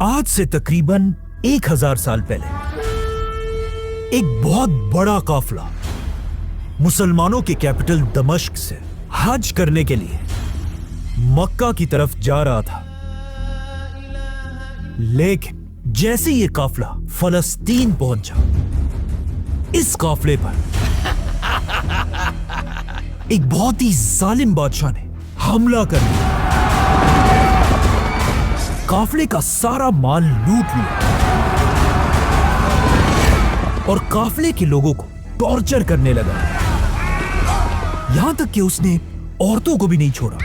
आज से तकरीबन 1000 साल पहले एक बहुत बड़ा काफिला मुसलमानों के कैपिटल दमिश्क से हज करने के लिए मक्का की तरफ जा रहा था। लेकिन जैसे ये काफिला फलस्तीन पहुंचा, इस काफिले पर एक बहुत ही जालिम बादशाह ने हमला कर दिया, काफिले का सारा माल लूट लिया और काफिले के लोगों को टॉर्चर करने लगा, यहां तक कि उसने औरतों को भी नहीं छोड़ा।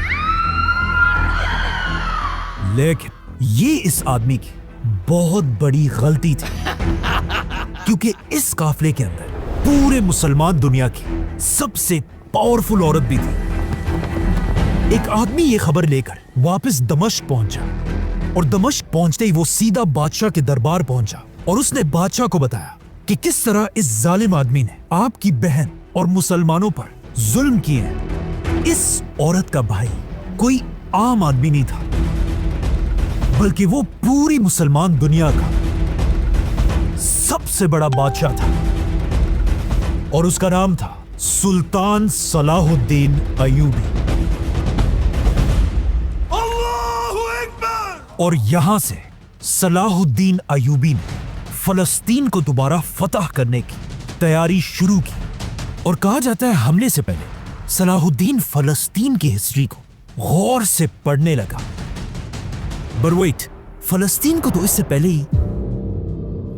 लेकिन ये इस आदमी की बहुत बड़ी गलती थी, क्योंकि इस काफिले के अंदर पूरे मुसलमान दुनिया की सबसे पावरफुल औरत भी थी। एक आदमी ये खबर लेकर वापस दमिश्क पहुंचा और दमिश्क पहुंचते ही वो सीधा बादशाह के दरबार पहुंचा और उसने बादशाह को बताया कि किस तरह इस जालिम आदमी ने आपकी बहन और मुसलमानों पर जुल्म किए हैं। इस औरत का भाई कोई आम आदमी नहीं था, बल्कि वो पूरी मुसलमान दुनिया का सबसे बड़ा बादशाह था और उसका नाम था सुल्तान सलाहुद्दीन अय्यूबी। अल्लाहु अकबर। और यहां से सलाहुद्दीन अय्यूबी ने फलस्तीन को दोबारा फतह करने की तैयारी शुरू की और कहा जाता है हमले से पहले सलाहुद्दीन फलस्तीन की हिस्ट्री को गौर से पढ़ने लगा। पर वेट, फलस्तीन को तो इससे पहले ही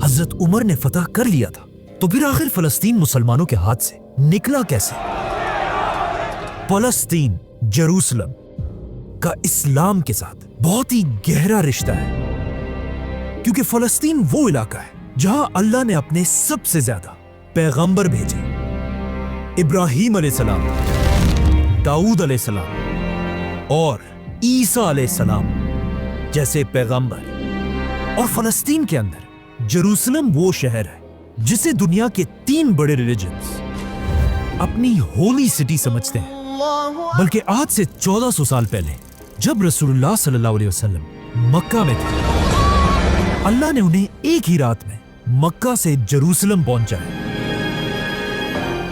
हजरत उमर ने फतह कर लिया था, तो फिर आखिर फलस्तीन मुसलमानों के हाथ से निकला कैसे? फलस्तीन जेरूसलम का इस्लाम के साथ बहुत ही गहरा रिश्ता है, क्योंकि फलस्तीन वो इलाका है जहां अल्लाह ने अपने सबसे ज्यादा पैगंबर भेजे, इब्राहिम अलैहिस्सलाम, दाऊद अलैहिस्सलाम और ईसा अलैहिस्सलाम जैसे पैगंबर। और फलस्तीन के अंदर जेरूसलम वो शहर है जिसे दुनिया के 3 बड़े रिलीजन्स अपनी होली सिटी समझते हैं। बल्कि आज से 1400 साल पहले जब रसूलुल्लाह सल्लल्लाहु अलैहि वसल्लम मक्का में थे, अल्लाह ने उन्हें एक ही रात में मक्का से जेरूसलम पहुंचाया,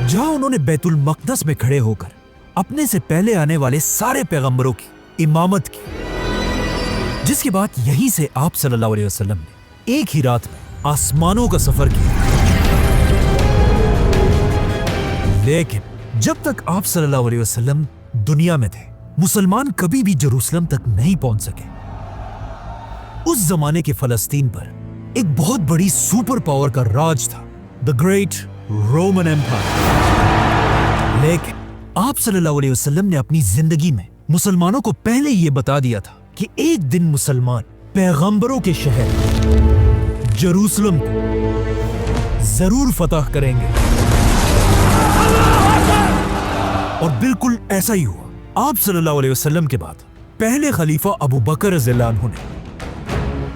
जहां उन्होंने बैतुल मक़दस में खड़े होकर अपने से पहले आने वाले सारे पैगंबरों की इमामत की, जिसके बाद यहीं से आप सल्लल्लाहु अलैहि वसल्लम ने एक ही रात में आसमानों का सफर किया। लेकिन जब तक आप सल्लल्लाहु अलैहि वसल्लम दुनिया में थे, मुसलमान कभी भी जेरूसलम तक नहीं पहुंच सके। उस जमाने के फलस्तीन पर एक बहुत बड़ी सुपर पावर का राज था, द ग्रेट रोमन एम्पायर। लेकिन आप सल्लल्लाहु अलैहि वसल्लम ने अपनी जिंदगी में मुसलमानों को पहले ये बता दिया था कि एक दिन मुसलमान पैगंबरों के शहर जेरूसलम को जरूर फतह करेंगे। और बिल्कुल ऐसा ही हुआ। आप सल्लल्लाहु अलैहि वसल्लम के बाद पहले खलीफा अबू बकर रज़ियल्लाहु अन्हु ने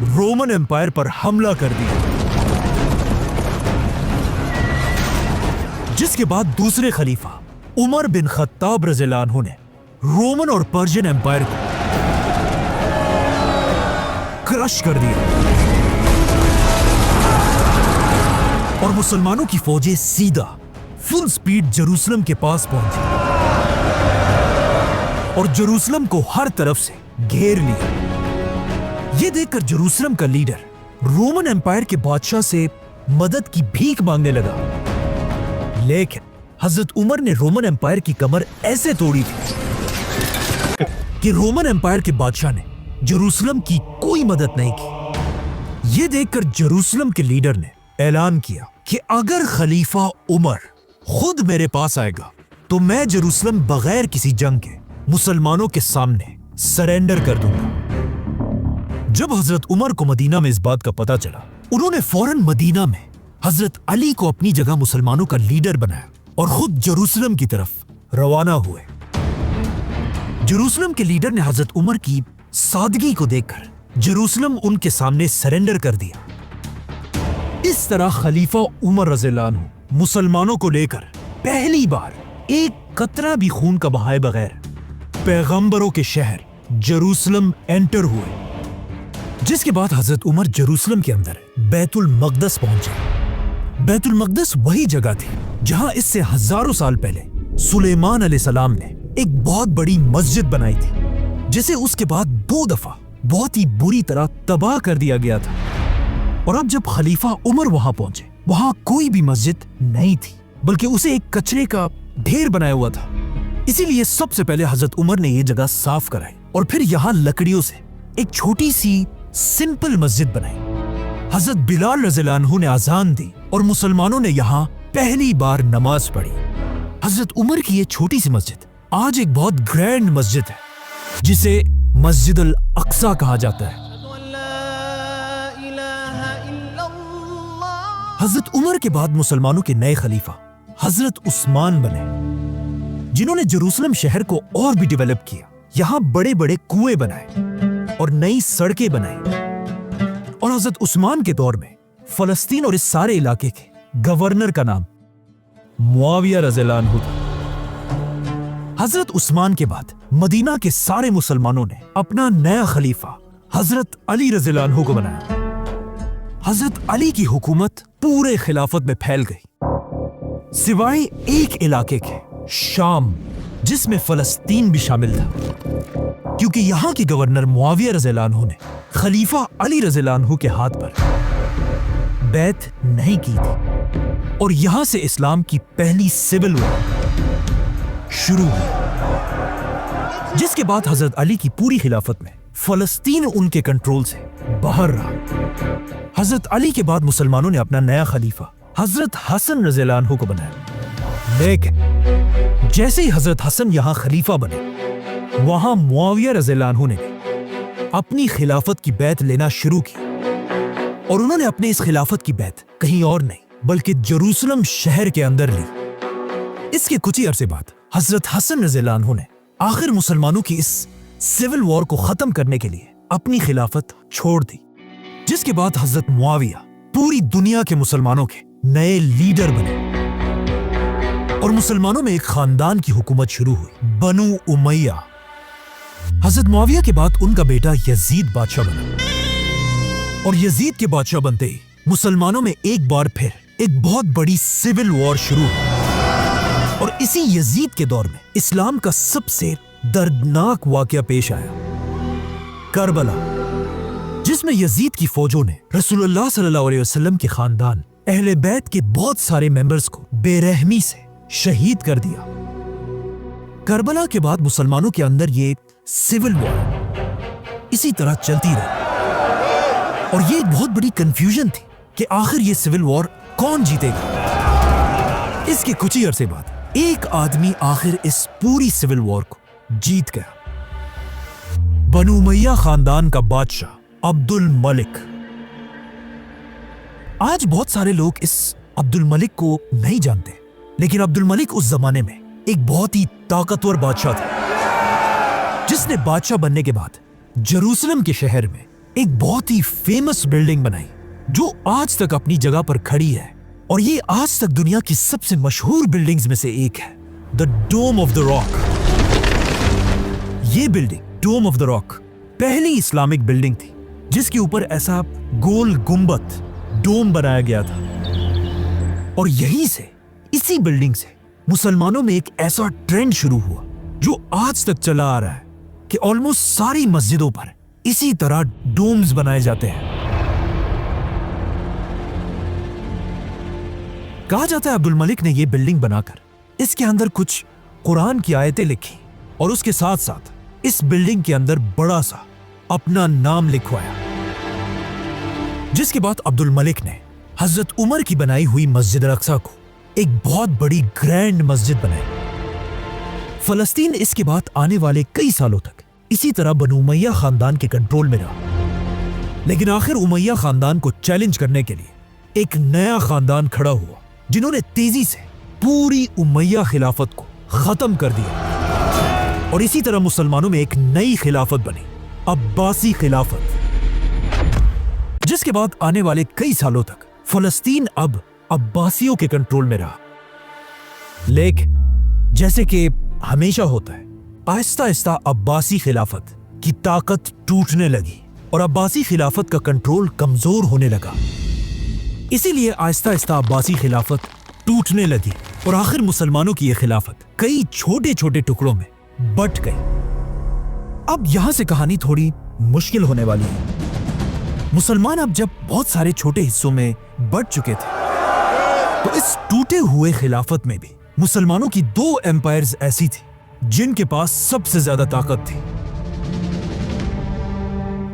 रोमन एम्पायर पर हमला कर दिया, जिसके बाद दूसरे खलीफा उमर बिन खत्ताब रज़ियल्लाहु अन्हु ने रोमन और पर्शियन एम्पायर को क्रश कर दिया और मुसलमानों की फौजें सीधा फुल स्पीड जेरूसलम के पास पहुंची और जेरूसलम को हर तरफ से घेर लिया। यह देखकर जेरूसलम का लीडर रोमन एम्पायर के बादशाह से मदद की भीख मांगने लगा, लेकिन हजरत उमर ने रोमन एम्पायर की कमर ऐसे तोड़ी थी कि रोमन एम्पायर के बादशाह ने जेरूसलम की कोई मदद नहीं की। यह देखकर जेरूसलम के लीडर ने ऐलान किया कि अगर खलीफा उमर खुद मेरे पास आएगा तो मैं जेरूसलम बगैर किसी जंग के मुसलमानों के सामने सरेंडर कर दूंगा। जब हजरत उमर को मदीना में इस बात का पता चला, उन्होंने फौरन मदीना में हजरत अली को अपनी जगह मुसलमानों का लीडर बनाया और खुद जेरूसलम की तरफ रवाना हुए। जेरूसलम के लीडर ने हजरत उमर की सादगी को देखकर जेरूसलम उनके सामने सरेंडर कर दिया। इस तरह खलीफा उमर रज़ियल्लाहु अन्हु मुसलमानों को लेकर पहली बार एक कतरा भी खून का बहाए बगैर पैगंबरों के शहर जेरूसलम एंटर हुए जिसके बाद हजरत उमर जेरूसलम के अंदर बैतुल मकदस पहुंचे। बैतुल मकदस वही जगह थी जहां इससे हजारों साल पहले सुलेमान अलैहिस्सलाम ने एक बहुत बड़ी मस्जिद बनाई थी, जिसे उसके बाद 2 दफा बहुत ही बुरी तरह तबाह कर दिया गया था। और अब जब खलीफा उमर वहां पहुंचे, वहां कोई भी मस्जिद नहीं थी, बल्कि उसे एक कचरे का ढेर बनाया हुआ था। इसीलिए सबसे पहले हजरत उमर ने यह जगह साफ कराई और फिर यहाँ लकड़ियों से एक छोटी सी सिंपल मस्जिद बनाई। हजरत बिलाल रज़ियल्लाहु अन्हु ने अजान दी और मुसलमानों ने यहाँ पहली बार नमाज पढ़ी। हजरत उमर की ये छोटी सी मस्जिद आज एक बहुत ग्रैंड मस्जिद है, जिसे मस्जिद अल अक्सा कहा जाता है। हजरत उमर के बाद मुसलमानों के नए खलीफा हजरत उस्मान बने, जिन्होंने जेरूसलम शहर को और भी डेवलप किया। यहाँ बड़े बड़े कुएं बनाए और नई सड़कें बनाई। और हजरत उस्मान के दौर में फलस्तीन और इस सारे इलाके के गवर्नर का नाम मुआविया रज़ियल्लाहु अन्हु था। हजरत उस्मान के बाद मदीना के सारे मुसलमानों ने अपना नया खलीफा हजरत अली रज़ियल्लाहु अन्हु को बनाया। हजरत अली की हुकूमत पूरे खिलाफत में फैल गई, सिवाय एक इलाके के, शाम, जिसमें फलस्तीन भी शामिल था, क्योंकि यहाँ के गवर्नर मुआविया रज़ियल्लाहु अन्हु ने खलीफा अली रज़ियल्लाहु अन्हु के हाथ पर बैत नहीं की थी। और यहां से इस्लाम की पहली सिविल वॉर शुरू हुई, जिसके बाद हजरत अली की पूरी खिलाफत में फलस्तीन उनके कंट्रोल से बाहर रहा। हजरत अली के बाद मुसलमानों ने अपना नया खलीफा हजरत हसन रज़ियल्लाहु अन्हु को बनाया। लेकिन जैसे ही हजरत हसन यहां खलीफा बने, वहां मुआविया रज़ियल्लाहु अन्हु ने अपनी खिलाफत की बैत लेना शुरू की। और उन्होंने अपने इस खिलाफत की बैत कहीं और नहीं बल्कि जेरूसलम शहर के अंदर ली। इसके कुछ ही अरसे बाद हजरत हसन रज़ियल्लाहु अन्हु ने आखिर मुसलमानों की इस सिविल वॉर को खत्म करने के लिए अपनी खिलाफत छोड़ दी, जिसके बाद हजरत मुआविया पूरी दुनिया के मुसलमानों के नए लीडर बने और मुसलमानों में एक खानदान की हुकूमत शुरू हुई, बनु उमैया। हजरत मुआविया के बाद उनका बेटा यजीद बादशाह बना और यजीद के बादशाह बनते ही मुसलमानों में एक बार फिर एक बहुत बड़ी सिविल वॉर शुरू हुई। और इसी यजीद के दौर में इस्लाम का सबसे दर्दनाक वाकया पेश आया, करबला, जिसमें यजीद की फौजों ने रसूलुल्लाह सल्लल्लाहु अलैहि वसल्लम के खानदान अहले बैत के बहुत सारे मेंबर्स को बेरहमी से शहीद कर दिया। करबला के बाद मुसलमानों के अंदर ये सिविल वॉर इसी तरह चलती रही और ये एक बहुत बड़ी कंफ्यूजन थी कि आखिर ये सिविल वॉर कौन जीतेगा। इसके कुछ ही अरसे बाद एक आदमी आखिर इस पूरी सिविल वॉर को जीत गया, बनु उमैया खानदान का बादशाह अब्दुल मलिक। आज बहुत सारे लोग इस अब्दुल मलिक को नहीं जानते, लेकिन अब्दुल मलिक उस जमाने में एक बहुत ही ताकतवर बादशाह था, जिसने बादशाह बनने के बाद जेरूसलम के शहर में एक बहुत ही फेमस बिल्डिंग बनाई, जो आज तक अपनी जगह पर खड़ी है। और ये आज तक दुनिया की सबसे मशहूर बिल्डिंग्स में से एक है, the dome of the rock. ये building, dome of the rock, पहली इस्लामिक बिल्डिंग थी जिसके ऊपर ऐसा गोल गुंबद डोम बनाया गया था। और यहीं से, इसी बिल्डिंग से मुसलमानों में एक ऐसा ट्रेंड शुरू हुआ जो आज तक चला आ रहा है कि ऑलमोस्ट सारी मस्जिदों पर इसी तरह डोम्स बनाए जाते हैं। कहा जाता है अब्दुल मलिक ने यह बिल्डिंग बनाकर इसके अंदर कुछ कुरान की आयतें लिखी और उसके साथ साथ इस बिल्डिंग के अंदर बड़ा सा अपना नाम लिखवाया, जिसके बाद अब्दुल मलिक ने हजरत उमर की बनाई हुई मस्जिद अल-अक्सा को एक बहुत बड़ी ग्रैंड मस्जिद बनाई। फलस्तीन इसके बाद आने वाले कई सालों तक इसी तरह बनु उमैया खानदान के कंट्रोल में रहा, लेकिन आखिर उमैया खानदान को चैलेंज करने के लिए एक नया खानदान खड़ा हुआ, जिन्होंने तेजी से पूरी उमैया खिलाफत को खत्म कर दिया। और इसी तरह मुसलमानों में एक नई खिलाफत बनी, अब्बासी खिलाफत, जिसके बाद आने वाले कई सालों तक फलस्तीन अब अब्बासियों के कंट्रोल में रहा। लेकिन जैसे कि हमेशा होता है, आहिस्ता आहिस्ता अब्बासी खिलाफत की ताकत टूटने लगी और अब्बासी खिलाफत का कंट्रोल कमजोर होने लगा। इसीलिए आहिस्ता आहिस्ता अब्बासी खिलाफत टूटने लगी और आखिर मुसलमानों की यह खिलाफत कई छोटे छोटे टुकड़ों में बट गई। अब यहां से कहानी थोड़ी मुश्किल होने वाली है। मुसलमान अब जब बहुत सारे छोटे हिस्सों में बट चुके थे, तो इस टूटे हुए खिलाफत में भी मुसलमानों की दो एम्पायर्स ऐसी थी जिनके पास सबसे ज्यादा ताकत थी,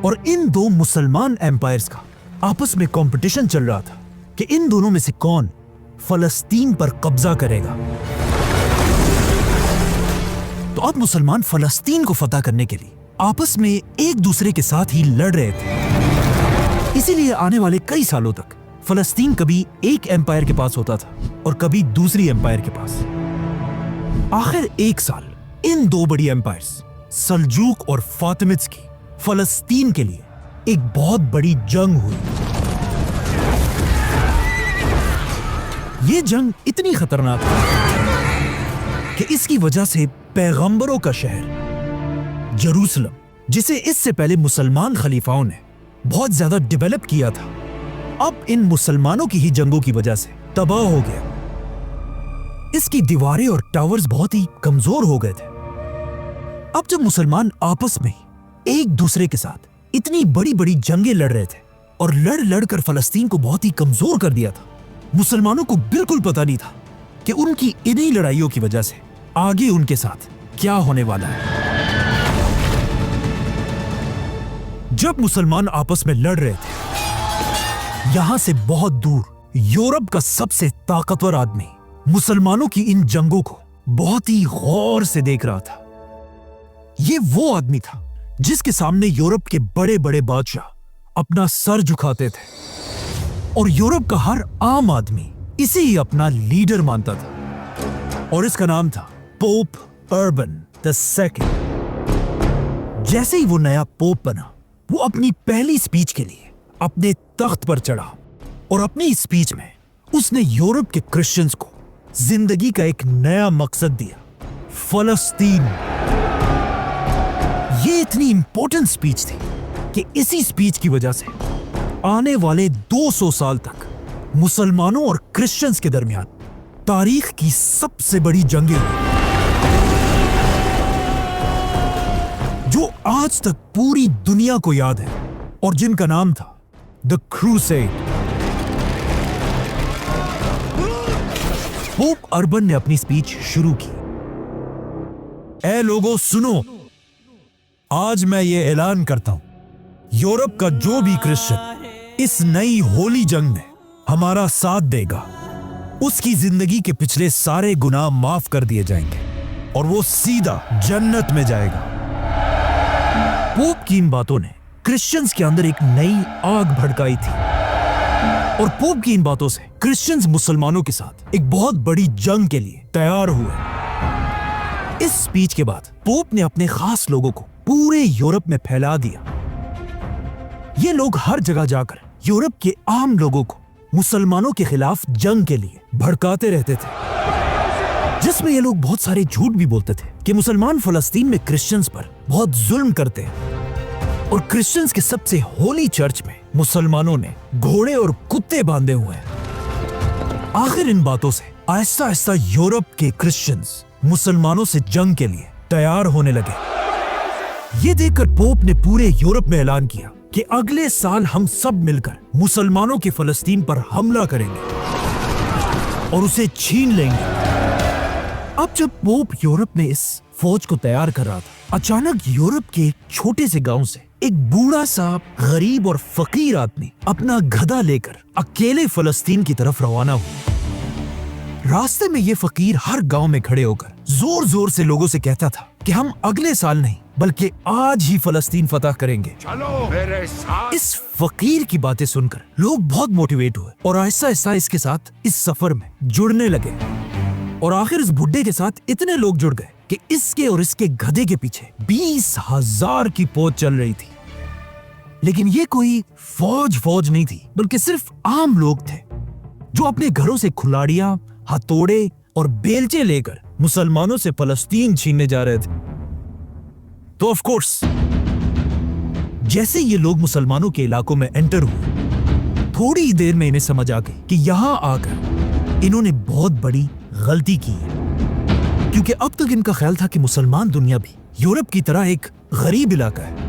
और इन दो मुसलमान एम्पायर्स का आपस में कंपटीशन चल रहा था कि इन दोनों में से कौन फलस्तीन पर कब्जा करेगा। तो अब मुसलमान फलस्तीन को फतह करने के लिए आपस में एक दूसरे के साथ ही लड़ रहे थे। इसीलिए आने वाले कई सालों तक फलस्तीन कभी एक एम्पायर के पास होता था और कभी दूसरी एम्पायर के पास। आखिर एक साल इन दो बड़ी एम्पायर्स सल्जूक और फातिमिड्स की फलस्तीन के लिए एक बहुत बड़ी जंग हुई। ये जंग इतनी खतरनाक थी कि इसकी वजह से पैगंबरों का शहर जेरूसलम, जिसे इससे पहले मुसलमान खलीफाओं ने बहुत ज्यादा डेवलप किया था, अब इन मुसलमानों की ही जंगों की वजह से तबाह हो गया। इसकी दीवारें और टावर्स बहुत ही कमजोर हो गए थे। अब जब मुसलमान आपस में एक दूसरे के साथ इतनी बड़ी बड़ी जंगें लड़ रहे थे और लड़ लड़ कर फलस्तीन को बहुत ही कमजोर कर दिया था, मुसलमानों को बिल्कुल पता नहीं था कि उनकी इन्हीं लड़ाइयों की वजह से आगे उनके साथ क्या होने वाला है। जब मुसलमान आपस में लड़ रहे थे, यहां से बहुत दूर यूरोप का सबसे ताकतवर आदमी मुसलमानों की इन जंगों को बहुत ही गौर से देख रहा था। ये वो आदमी था जिसके सामने यूरोप के बड़े बड़े बादशाह अपना सर झुकाते थे, और यूरोप का हर आम आदमी इसे ही अपना लीडर मानता था, और इसका नाम था पोप अर्बन II। जैसे ही वो नया पोप बना, वो अपनी पहली स्पीच के लिए अपने तख्त पर चढ़ा, और अपनी स्पीच में उसने यूरोप के क्रिश्चियंस को जिंदगी का एक नया मकसद दिया, फलस्तीन। ये इतनी इंपॉर्टेंट स्पीच थी कि इसी स्पीच की वजह से आने वाले 200 साल तक मुसलमानों और क्रिश्चियंस के दरमियान तारीख की सबसे बड़ी जंगें हुई, जो आज तक पूरी दुनिया को याद है, और जिनका नाम था द क्रूसेड। पोप अर्बन ने अपनी स्पीच शुरू की। ए लोगों सुनो, आज मैं ये ऐलान करता हूं, यूरोप का जो भी क्रिश्चियन इस नई होली जंग में हमारा साथ देगा, उसकी जिंदगी के पिछले सारे गुनाह माफ कर दिए जाएंगे और वो सीधा जन्नत में जाएगा। पोप की इन बातों ने क्रिश्चियंस के अंदर एक नई आग भड़काई थी, और पोप की इन बातों से क्रिश्चियंस मुसलमानों के साथ एक बहुत बड़ी जंग के लिए तैयार हुए। इस स्पीच के बाद पोप ने अपने खास लोगों को पूरे यूरोप में फैला दिया। ये लोग हर जगह जाकर यूरोप के आम लोगों को मुसलमानों के खिलाफ जंग के लिए भड़काते रहते थे, जिसमें ये लोग बहुत सारे झूठ भी बोलते थे कि मुसलमान फलस्तीन में क्रिश्चियंस पर बहुत जुल्म करते हैं, और क्रिश्चियंस के सबसे होली चर्च में मुसलमानों ने घोड़े और कुत्ते बांधे हुए हैं। आखिर इन बातों से आहिस्ता आहिस्ता यूरोप के क्रिश्चियंस मुसलमानों से जंग के लिए तैयार होने लगे। ये देखकर पोप ने पूरे यूरोप में ऐलान किया कि अगले साल हम सब मिलकर मुसलमानों के फलस्तीन पर हमला करेंगे और उसे छीन लेंगे। अब जब पोप यूरोप में इस फौज को तैयार कर रहा था, अचानक यूरोप के एक छोटे से गांव से एक बूढ़ा सा गरीब और फकीर आदमी अपना गधा लेकर अकेले फलस्तीन की तरफ रवाना हुआ। रास्ते में ये फकीर हर गांव में खड़े होकर जोर जोर से लोगों से कहता था कि हम अगले साल नहीं बल्कि आज ही फलस्तीन फतह करेंगे। चलो मेरे साथ। इस फकीर की बातें सुनकर लोग बहुत मोटिवेट हुए और आहिस्ता आहिस्ता इसके साथ इस सफर में जुड़ने लगे, और आखिर इस बुड्ढे के साथ इतने लोग जुड़ गए कि इसके और इसके गधे के पीछे 20,000 की फौज चल रही थी। लेकिन ये कोई फौज नहीं थी, बल्कि सिर्फ आम लोग थे जो अपने घरों से खुलाड़ियां, हथौड़े और बेलचे लेकर मुसलमानों से फलस्तीन छीनने जा रहे थे। तो ऑफ कोर्स जैसे ये लोग मुसलमानों के इलाकों में एंटर हुए, थोड़ी देर में इन्हें समझ आ गई कि यहां आकर इन्होंने बहुत बड़ी गलती की है, क्योंकि अब तक इनका ख्याल था कि मुसलमान दुनिया भी यूरोप की तरह एक गरीब इलाका है।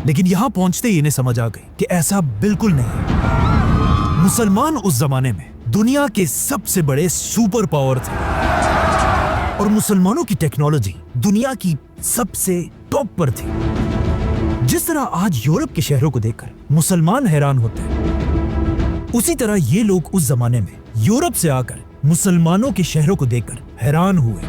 लेकिन यहां पहुंचते ही इन्हें समझ आ गई कि ऐसा बिल्कुल नहीं है। मुसलमान उस जमाने में दुनिया के सबसे बड़े सुपर पावर थे और मुसलमानों की टेक्नोलॉजी दुनिया की सबसे टॉप पर थी। जिस तरह आज यूरोप के शहरों को देखकर मुसलमान हैरान होते हैं, उसी तरह ये लोग उस जमाने में यूरोप से आकर मुसलमानों के शहरों को देखकर हैरान हुए।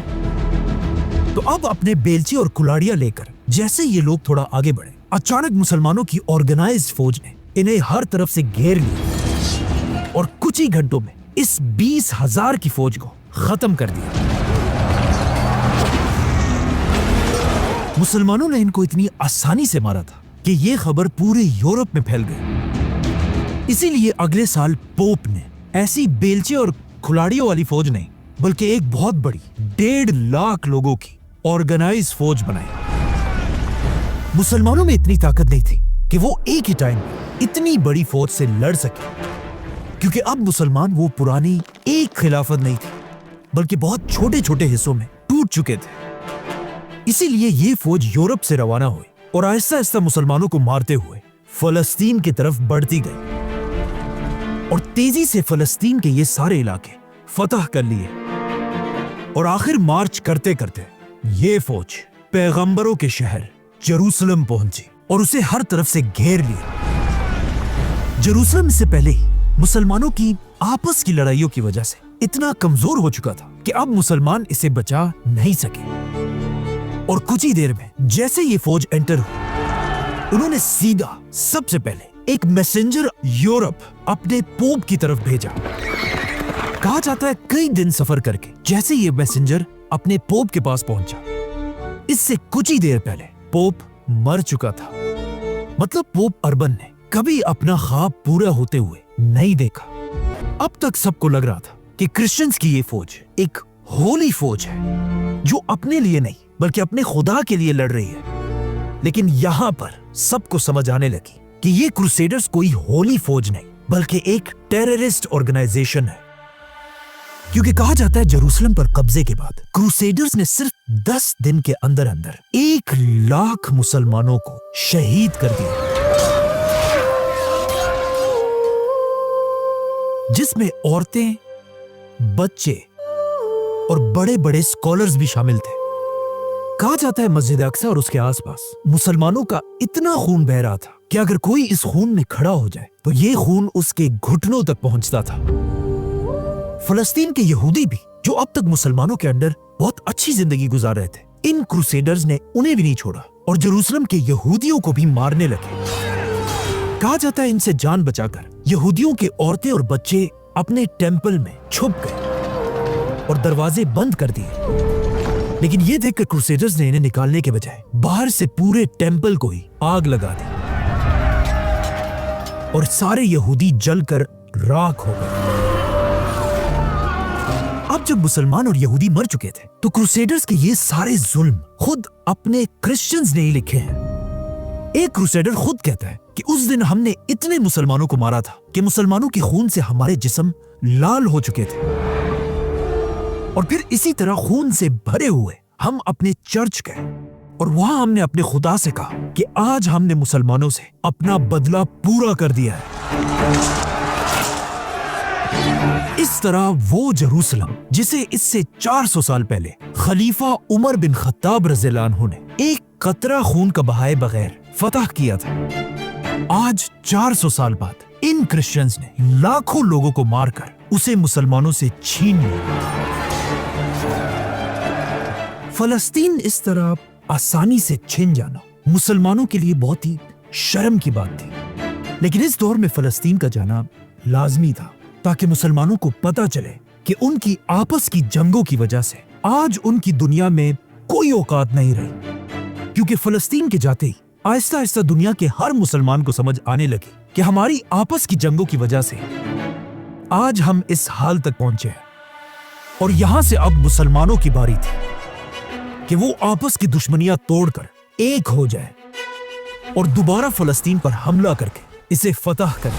तो अब अपने बेलचे और कुल्हाड़ियां लेकर जैसे ये लोग थोड़ा आगे बढ़े, अचानक मुसलमानों की ऑर्गेनाइज्ड फौज ने इन्हें हर तरफ से घेर लिया और कुछ ही घंटों में इस 20,000 की फौज को खत्म कर दिया। मुसलमानों ने इनको इतनी आसानी से मारा था कि ये खबर पूरे यूरोप में फैल गई। इसीलिए अगले साल पोप ने ऐसी बेलचे और खिलाड़ियों वाली फौज नहीं, बल्कि एक बहुत बड़ी 1.5 लाख लोगों की ऑर्गेनाइज फौज बनाई। मुसलमानों में इतनी ताकत नहीं थी कि वो एक ही टाइम इतनी बड़ी फौज से लड़ सके, क्योंकि अब मुसलमान वो पुरानी एक खिलाफत नहीं थी, बल्कि बहुत छोटे छोटे हिस्सों में टूट चुके थे। इसीलिए ये फौज यूरोप से रवाना हुई और आहिस्ता आहिस्ता मुसलमानों को मारते हुए फलस्तीन की तरफ बढ़ती गई और तेजी से फलस्तीन के ये सारे इलाके फतह कर लिए। और आखिर मार्च करते करते ये फौज पैगंबरों के शहर जेरूसलम पहुंची और उसे हर तरफ से घेर लिया। जेरूसलम से पहले ही मुसलमानों की आपस की लड़ाइयों की वजह से इतना कमजोर हो चुका था कि अब मुसलमान इसे बचा नहीं सके। और कुछ ही देर में जैसे ये फौज एंटर हुई, उन्होंने सीधा सबसे पहले एक मैसेंजर यूरोप अपने पोप की तरफ भेजा। कहा जाता है कई दिन सफर करके जैसे ये मैसेंजर अपने पोप के पास पहुंचा, इससे कुछ ही देर पहले पोप मर चुका था। मतलब पोप अर्बन ने कभी अपना ख्वाब पूरा होते हुए नहीं देखा। अब तक सबको लग रहा था कि क्रिश्चियंस की ये फौज एक होली फौज है जो अपने लिए नहीं बल्कि अपने खुदा के लिए लड़ रही है। लेकिन यहां पर सबको समझ आने लगी कि ये क्रूसेडर्स कोई होली फौज नहीं बल्कि एक टेररिस्ट ऑर्गेनाइजेशन है, क्योंकि कहा जाता है जेरूसलम पर कब्जे के बाद क्रूसेडर्स ने सिर्फ 10 दिन के अंदर अंदर 1 लाख मुसलमानों को शहीद कर दिया, जिसमें औरतें, बच्चे और बड़े बड़े स्कॉलर्स भी शामिल थे। कहा जाता है मस्जिद अक्सा और उसके आसपास मुसलमानों का इतना खून बह रहा था कि अगर कोई इस खून में खड़ा हो जाए तो ये खून उसके घुटनों तक पहुंचता था। फलस्तीन के यहूदी भी जो अब तक मुसलमानों के अंडर बहुत अच्छी जिंदगी गुजार रहे थे, इन क्रूसेडर्स ने उन्हें भी नहीं छोड़ा और जेरूसलम के यहूदियों को भी मारने लगे। कहा जाता है इनसे जान बचाकर यहूदियों के औरतें और बच्चे अपने टेंपल में छुप गए और दरवाजे बंद कर दिए। लेकिन ये देखकर क्रूसेडर्स ने इन्हें निकालने के बजाय बाहर से पूरे टेंपल को ही आग लगा दी और सारे यहूदी जलकर राख हो गए। अब जब मुसलमान और यहूदी मर चुके थे तो क्रूसेडर्स के ये सारे जुल्म खुद अपने क्रिश्चियंस ने ही लिखे हैं। एक क्रूसेडर खुद कहता है कि उस दिन हमने इतने मुसलमानों को मारा था कि मुसलमानों के खून से हमारे जिस्म लाल हो चुके थे, और फिर इसी तरह खून से भरे हुए हम अपने चर्च गए और वहां हमने अपने खुदा से कहा कि आज हमने मुसलमानों से अपना बदला पूरा कर दिया है। इस तरह वो जेरूसलम जिसे इससे 400 साल पहले खलीफा उमर बिन खत्ताब रज़ियल्लाहु अन्हु ने एक कतरा खून का बहाए बगैर फतह किया था, आज 400 साल बाद इन क्रिश्चियंस ने लाखों लोगों को मारकर उसे मुसलमानों से छीन लिया। फलस्तीन इस तरह आसानी से छिन जाना मुसलमानों के लिए बहुत ही शर्म की बात थी, लेकिन इस दौर में फलस्तीन का जाना लाजमी था ताकि मुसलमानों को पता चले कि उनकी आपस की जंगों की वजह से आज उनकी दुनिया में कोई औकात नहीं रही। क्योंकि फलस्तीन के जाते ही आहिस्ता आहिस्ता दुनिया के हर मुसलमान को समझ आने लगी कि हमारी आपस की जंगों की वजह से आज हम इस हाल तक पहुंचे हैं, और यहां से अब मुसलमानों की बारी थी कि वो आपस की दुश्मनियां तोड़कर एक हो जाए और दोबारा फलस्तीन पर हमला करके इसे फतह करें।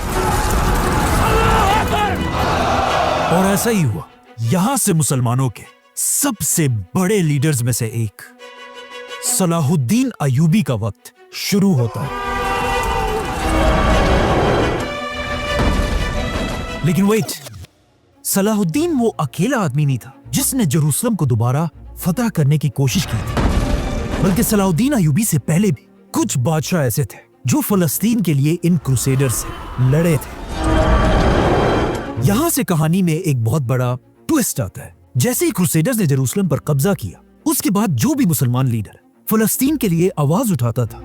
और ऐसा ही हुआ। यहां से मुसलमानों के सबसे बड़े लीडर्स में से एक सलाहुद्दीन अयूबी का वक्त शुरू होता है। लेकिन वेट, सलाहुद्दीन वो अकेला आदमी नहीं था जिसने जेरूसलम को दोबारा फतह करने की कोशिश की थी, बल्कि सलाहुद्दीन अयूबी से पहले भी कुछ बादशाह ऐसे थे जो फलस्तीन के लिए इन क्रूसेडर्स से लड़े थे। यहां से कहानी में एक बहुत बड़ा ट्विस्ट आता है। जैसे ही क्रूसेडर्स ने जेरूसलम पर कब्जा किया, उसके बाद जो भी मुसलमान लीडर फलस्तीन के लिए आवाज उठाता था,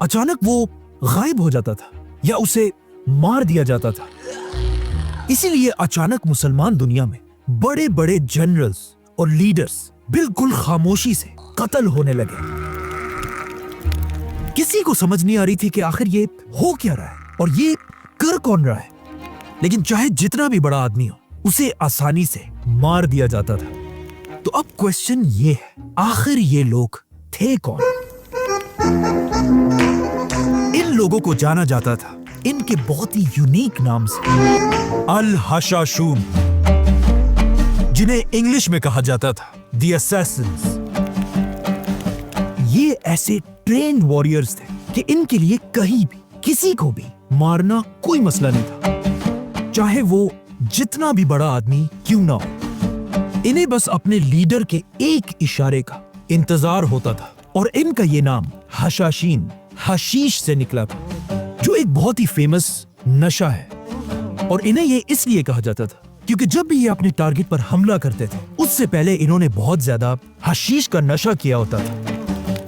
अचानक वो गायब हो जाता था या उसे मार दिया जाता था। इसीलिए अचानक मुसलमान दुनिया में बड़े बड़े जनरल्स और लीडर्स बिल्कुल खामोशी से कत्ल होने लगे। किसी को समझ नहीं आ रही थी कि आखिर ये हो क्या रहा है और ये कर कौन रहा है। लेकिन चाहे जितना भी बड़ा आदमी हो, उसे आसानी से मार दिया जाता था। तो अब क्वेश्चन ये है, आखिर ये लोग थे कौन? इन लोगों को जाना जाता था इनके बहुत ही यूनिक नाम से, अल हशाशून, जिन्हें इंग्लिश में कहा जाता था द असैसिन्स। ये ऐसे ट्रेन्ड वॉरियर्स थे कि इनके लिए कहीं भी किसी को भी मारना कोई मसला नहीं था, चाहे वो जितना भी बड़ा आदमी क्यों ना हो। इन्हें बस अपने लीडर के एक इशारे का इंतजार होता था। और इनका ये नाम हशाशीन, हशीश से निकला था, जो एक बहुत ही फेमस नशा है। और इन्हें ये इसलिए कहा जाता था क्योंकि जब भी ये अपने टारगेट पर हमला करते थे, उससे पहले इन्होंने बहुत ज्यादा हशीश का नशा किया होता था।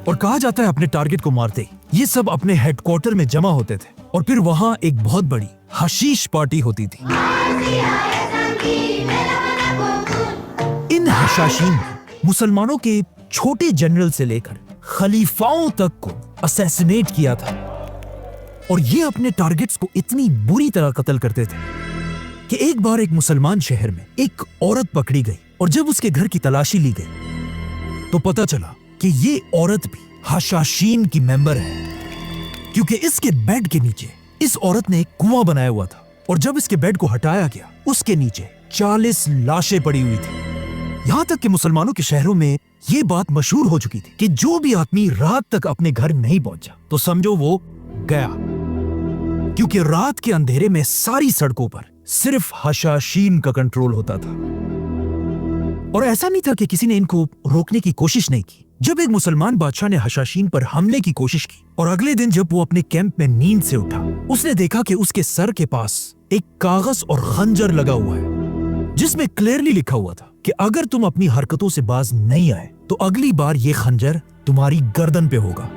और कहा जाता है अपने टारगेट को मारते ही ये सब अपने हेडक्वार्टर में जमा होते थे और फिर वहां एक बहुत बड़ी हशीश पार्टी होती थी। इन हशाशीन ने मुसलमानों के छोटे जनरल से लेकर खलीफाओं तक को असैसिनेट किया था। और ये अपने टारगेट्स को इतनी बुरी तरह कत्ल करते थे कि एक बार एक मुसलमान शहर में एक औरत पकड़ी गई और जब उसके घर की तलाशी ली गई तो पता चला कि ये औरत भी हशाशीन की मेंबर है, क्योंकि इसके बेड के नीचे इस औरत ने एक कुआं बनाया हुआ था और जब इसके बेड को हटाया गया, उसके नीचे 40 लाशें पड़ी हुई थी। यहां तक कि मुसलमानों के शहरों में ये बात मशहूर हो चुकी थी कि जो भी आदमी रात तक अपने घर नहीं पहुंचा तो समझो वो गया, क्योंकि रात के अंधेरे में सारी सड़कों पर सिर्फ हशाशीन का कंट्रोल होता था। और ऐसा नहीं था कि किसी ने इनको रोकने की कोशिश नहीं की। जब एक मुसलमान बादशाह ने हशाशीन पर हमले की कोशिश की और अगले दिन जब वो अपने कैंप में नींद से उठा, उसने देखा कि उसके सर के पास एक कागज और खंजर लगा हुआ है, जिसमें क्लियरली लिखा हुआ था कि अगर तुम अपनी हरकतों से बाज नहीं आए तो अगली बार ये खंजर तुम्हारी गर्दन पे होगा।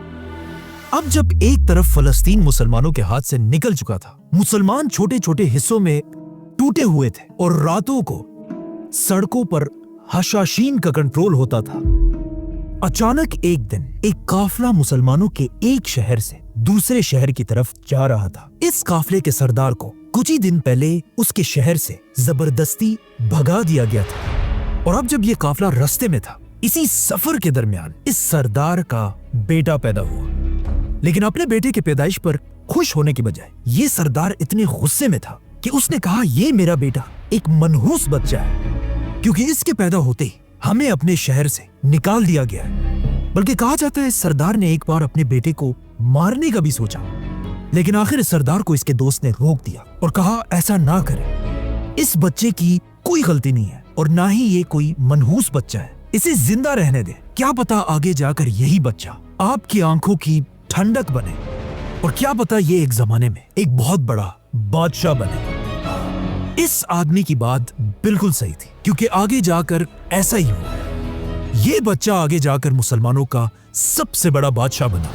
अब जब एक तरफ फलस्तीन मुसलमानों के हाथ से निकल चुका था, मुसलमान छोटे छोटे हिस्सों में टूटे हुए थे और रातों को सड़कों पर हशाशीन का कंट्रोल होता था। अचानक एक दिन एक काफला मुसलमानों के एक शहर से दूसरे शहर की तरफ जा रहा था। इस काफले के सरदार को कुछ ही दिन पहले उसके शहर से जबरदस्ती भगा दिया गया था। और अब जब ये काफला रास्ते में था, इसी सफर के दरमियान इस सरदार का बेटा पैदा हुआ। लेकिन अपने बेटे के पैदाइश पर खुश होने के बजाय ये सरदार इतने गुस्से में था कि उसने कहा, ये मेरा बेटा एक मनहूस बच्चा है, क्योंकि इसके पैदा होते ही हमें अपने शहर से निकाल दिया गया है। बल्कि कहा जाता है इस सरदार ने एक बार अपने बेटे को मारने का भी सोचा, लेकिन आखिर इस सरदार को इसके दोस्त ने रोक दिया और कहा, ऐसा ना करें, इस बच्चे की कोई गलती नहीं है और ना ही ये कोई मनहूस बच्चा है, इसे जिंदा रहने दे। क्या पता आगे जाकर यही बच्चा आपकी आंखों की ठंडक बने और क्या पता ये एक जमाने में एक बहुत बड़ा बादशाह बने। इस आदमी की बात बिल्कुल सही थी, क्योंकि आगे जाकर ऐसा ही हुआ। ये बच्चा आगे जाकर मुसलमानों का सबसे बड़ा बादशाह बना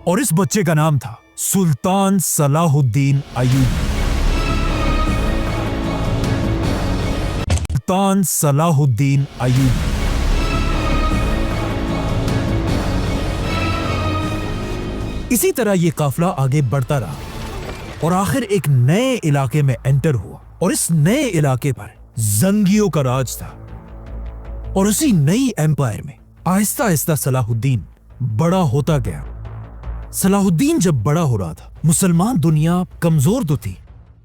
और इस बच्चे का नाम था सुल्तान सलाहुद्दीन अयूबी। सुल्तान सलाहुद्दीन अयूबी। इसी तरह ये काफिला आगे बढ़ता रहा और आखिर एक नए इलाके में एंटर हुआ और इस नए इलाके पर जंगियों का राज था। और उसी नई एम्पायर में आहिस्ता आहिस्ता सलाहुद्दीन बड़ा होता गया صلاح الدین جب بڑا ہو رہا تھا، مسلمان دنیا کمزور تو تھی،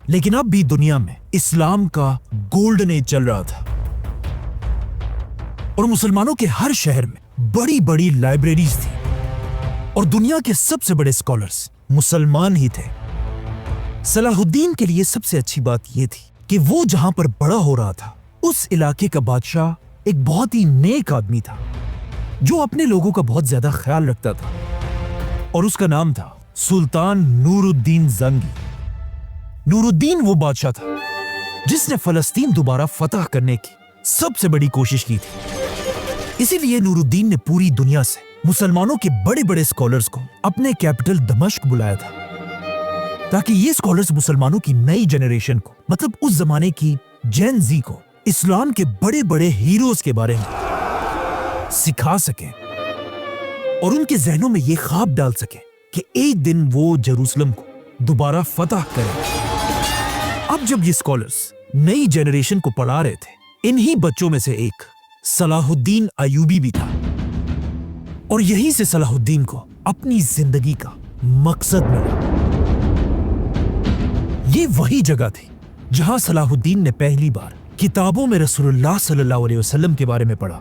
لیکن اب بھی دنیا میں اسلام کا گولڈن ایج چل رہا تھا، اور مسلمانوں کے ہر شہر میں بڑی بڑی لائبریریز تھی، اور دنیا کے سب سے بڑے اسکالرز مسلمان ہی تھے۔ صلاح الدین کے لیے سب سے اچھی بات یہ تھی کہ وہ جہاں پر بڑا ہو رہا تھا، اس علاقے کا بادشاہ ایک بہت ہی نیک آدمی تھا جو اپنے لوگوں کا بہت زیادہ خیال رکھتا تھا، اور اس کا نام تھا سلطان نور الدین زنگی۔ نور الدین وہ بادشاہ تھا جس نے فلسطین دوبارہ فتح کرنے کی سب سے بڑی کوشش کی تھی۔ اسی لیے نور الدین نے پوری دنیا سے مسلمانوں کے بڑے بڑے اسکالرز کو اپنے کیپٹل دمشق بلایا تھا، تاکہ یہ اسکالرز مسلمانوں کی نئی جنریشن کو، مطلب اس زمانے کی جین زی کو، اسلام کے بڑے بڑے ہیروز کے بارے میں سکھا سکیں، اور ان کے ذہنوں میں یہ خواب ڈال سکیں کہ ایک دن وہ جیروسلم کو دوبارہ فتح کریں۔ اب جب یہ اسکالرز نئی جنریشن کو پڑھا رہے تھے، انہی بچوں میں سے ایک صلاح الدین ایوبی بھی تھا، اور یہیں سے صلاح الدین کو اپنی زندگی کا مقصد ملا۔ یہ وہی جگہ تھی جہاں صلاح الدین نے پہلی بار کتابوں میں رسول اللہ صلی اللہ علیہ وسلم کے بارے میں پڑھا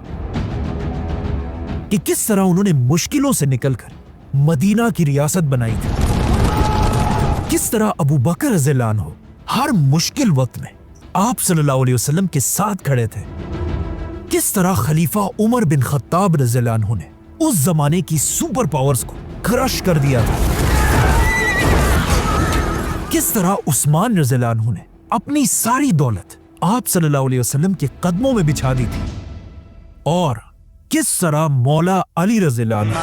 کہ کس طرح انہوں نے مشکلوں سے نکل کر مدینہ کی ریاست بنائی تھی، کس طرح ابو بکر رضی اللہ عنہ ہر مشکل وقت میں آپ صلی اللہ علیہ وسلم کے ساتھ کھڑے تھے، کس طرح خلیفہ عمر بن خطاب رضی اللہ عنہ نے اس زمانے کی سپر پاورز کو کرش کر دیا تھا، کس طرح عثمان رضی اللہ عنہ نے اپنی ساری دولت آپ صلی اللہ علیہ وسلم کے قدموں میں بچھا دی تھی، اور کس طرح مولا علی رضی اللہ عنہ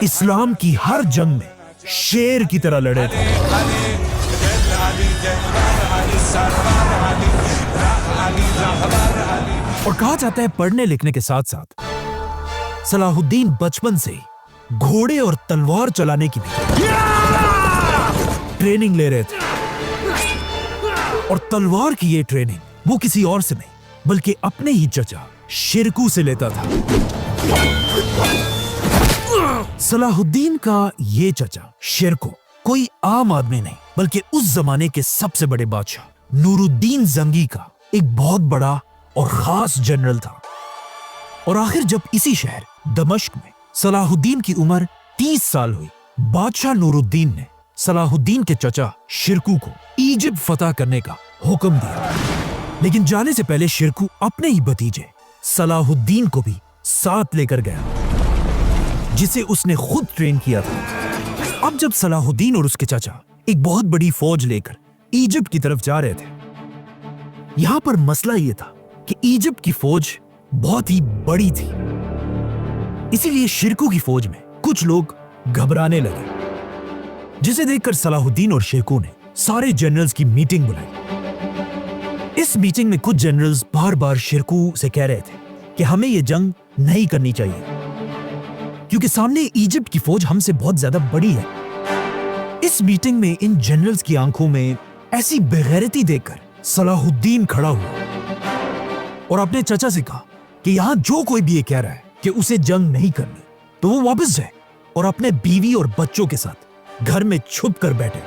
اسلام کی ہر جنگ میں شیر کی طرح لڑے تھے۔ اور کہا جاتا ہے پڑھنے لکھنے کے ساتھ ساتھ صلاح الدین بچپن سے ہی گھوڑے اور تلوار چلانے کی بھی ٹریننگ لے رہے تھے، اور تلوار کی یہ ٹریننگ وہ کسی اور سے نہیں بلکہ اپنے ہی چچا شرکو سے لیتا تھا۔ صلاح الدین کا یہ چچا شرکو کوئی عام آدمی نہیں بلکہ اس زمانے کے سب سے بڑے بادشاہ نور الدین زنگی کا ایک بہت بڑا اور خاص جنرل تھا۔ اور آخر جب اسی شہر دمشق میں صلاح الدین کی عمر 30 سال ہوئی، بادشاہ نور الدین نے صلاح الدین کے چچا شرکو کو ایجپٹ فتح کرنے کا حکم دیا، لیکن جانے سے پہلے شرکو اپنے ہی بھتیجے صلاح الدین کو بھی ساتھ لے کر گیا، جسے اس نے خود ٹرین کیا تھا۔ اب جب صلاح الدین اور اس کے چچا ایک بہت بڑی فوج لے کر ایجپٹ کی طرف جا رہے تھے، یہاں پر مسئلہ یہ تھا کہ ایجپٹ کی فوج بہت ہی بڑی تھی، اسی لیے شرکو کی فوج میں کچھ لوگ گھبرانے لگے، جسے دیکھ کر صلاح الدین اور شرکو نے سارے جنرلز کی میٹنگ بلائی۔ اس میٹنگ میں کچھ جنرلز بار بار شرکو سے کہہ رہے تھے کہ ہمیں یہ جنگ نہیں کرنی چاہیے کیونکہ سامنے ایجپٹ کی فوج ہم سے بہت زیادہ بڑی ہے۔ اس میٹنگ میں ان جنرلز کی آنکھوں میں ایسی بغیرتی دیکھ کر صلاح الدین کھڑا ہوا اور اپنے چچا سے کہا کہ یہاں جو کوئی بھی یہ کہہ رہا ہے کہ اسے جنگ نہیں کرنی تو وہ واپس جائے اور اپنے بیوی اور بچوں کے ساتھ گھر میں چھپ کر بیٹھے۔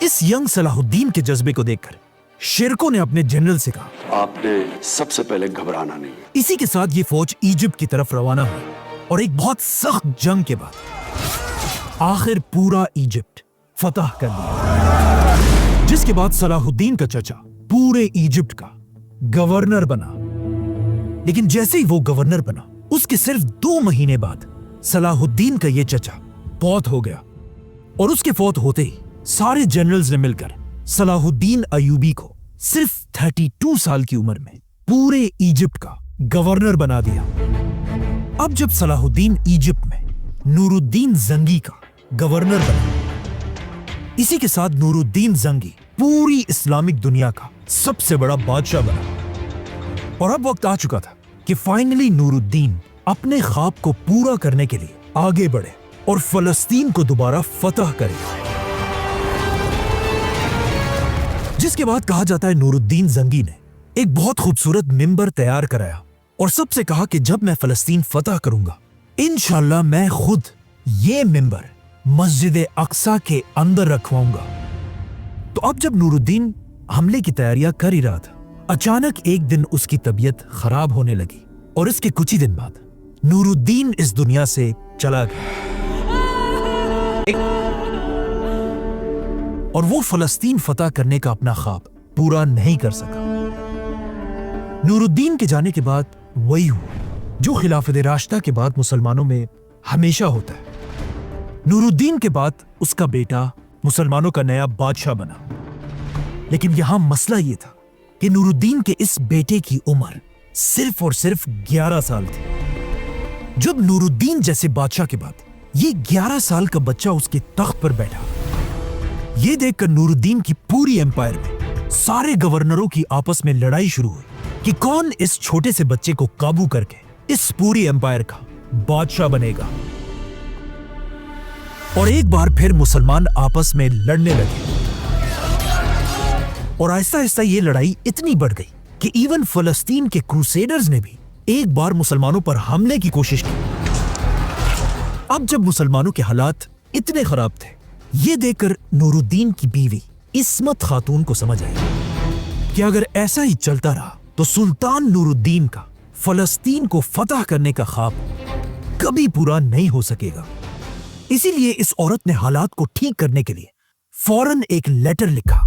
اس ینگ صلاح الدین کے جذبے کو دیکھ کر شرکو نے اپنے جنرل سے کہا، آپ نے سب سے پہلے گھبرانا نہیں ہے۔ اسی کے ساتھ یہ فوج ایجپٹ کی طرف روانہ ہوئی، اور ایک بہت سخت جنگ کے بعد آخر پورا ایجپٹ فتح کر لیا، جس کے بعد صلاح الدین کا چچا پورے ایجپٹ کا گورنر بنا۔ لیکن جیسے ہی وہ گورنر بنا، اس کے صرف 2 مہینے بعد صلاح الدین کا یہ چچا فوت ہو گیا، اور اس کے فوت ہوتے ہی سارے جنرلز نے مل کر صلاح الدین ایوبی کو صرف 32 سال کی عمر میں پورے ایجپٹ کا گورنر بنا دیا۔ اب جب صلاح الدین ایجپٹ میں نور الدین زنگی کا گورنر بنا، اسی کے ساتھ نور الدین زنگی پوری اسلامک دنیا کا سب سے بڑا بادشاہ بنا، اور اب وقت آ چکا تھا کہ فائنلی نور الدین اپنے خواب کو پورا کرنے کے لیے آگے بڑھے اور فلسطین کو دوبارہ فتح کرے۔ جس کے بعد کہا جاتا ہے نور الدین زنگی نے ایک بہت خوبصورت منبر تیار کرایا اور سب سے کہا کہ جب میں فلسطین فتح کروں گا، انشاءاللہ میں خود ये मिंबर मस्जिद अक्सा के अंदर रखवाऊंगा। तो अब जब नूरुद्दीन हमले की तैयारियां कर ही रहा था, अचानक एक दिन उसकी तबीयत खराब होने लगी और इसके कुछ ही दिन बाद नूरुद्दीन इस दुनिया से चला गया और वो फलस्तीन फतह करने का अपना ख्वाब पूरा नहीं कर सका। नूरुद्दीन के जाने के बाद वही हुआ जो खिलाफत राशिदा के बाद मुसलमानों में हमेशा होता है। नूरुद्दीन के बाद उसका बेटा मुसलमानों का नया बादशाह बना, लेकिन यहां मसला यह था कि नूरुद्दीन के इस बेटे की उम्र सिर्फ और सिर्फ 11 साल थी। जब नूरुद्दीन जैसे बादशाह के बाद ये 11 साल का बच्चा उसके तख्त पर बैठा, ये देखकर नूरुद्दीन की पूरी एम्पायर में सारे गवर्नरों की आपस में लड़ाई शुरू हुई कि कौन इस छोटे से बच्चे को काबू करके इस पूरी एम्पायर का बादशाह बनेगा। और एक बार फिर मुसलमान आपस में लड़ने लगे और आहिस्ता आहिस्ता ये लड़ाई इतनी बढ़ गई कि इवन फलस्तीन के क्रूसेडर्स ने भी एक बार मुसलमानों पर हमले की कोशिश की। अब जब मुसलमानों के हालात इतने खराब थे, ये देखकर नूरुद्दीन की बीवी इस्मत खातून को समझ आई कि अगर ऐसा ही चलता रहा तो सुल्तान नूरुद्दीन का फलस्तीन को फतह करने का ख्वाब कभी पूरा नहीं हो सकेगा। इसीलिए इस औरत ने हालात को ठीक करने के लिए फौरन एक लेटर लिखा।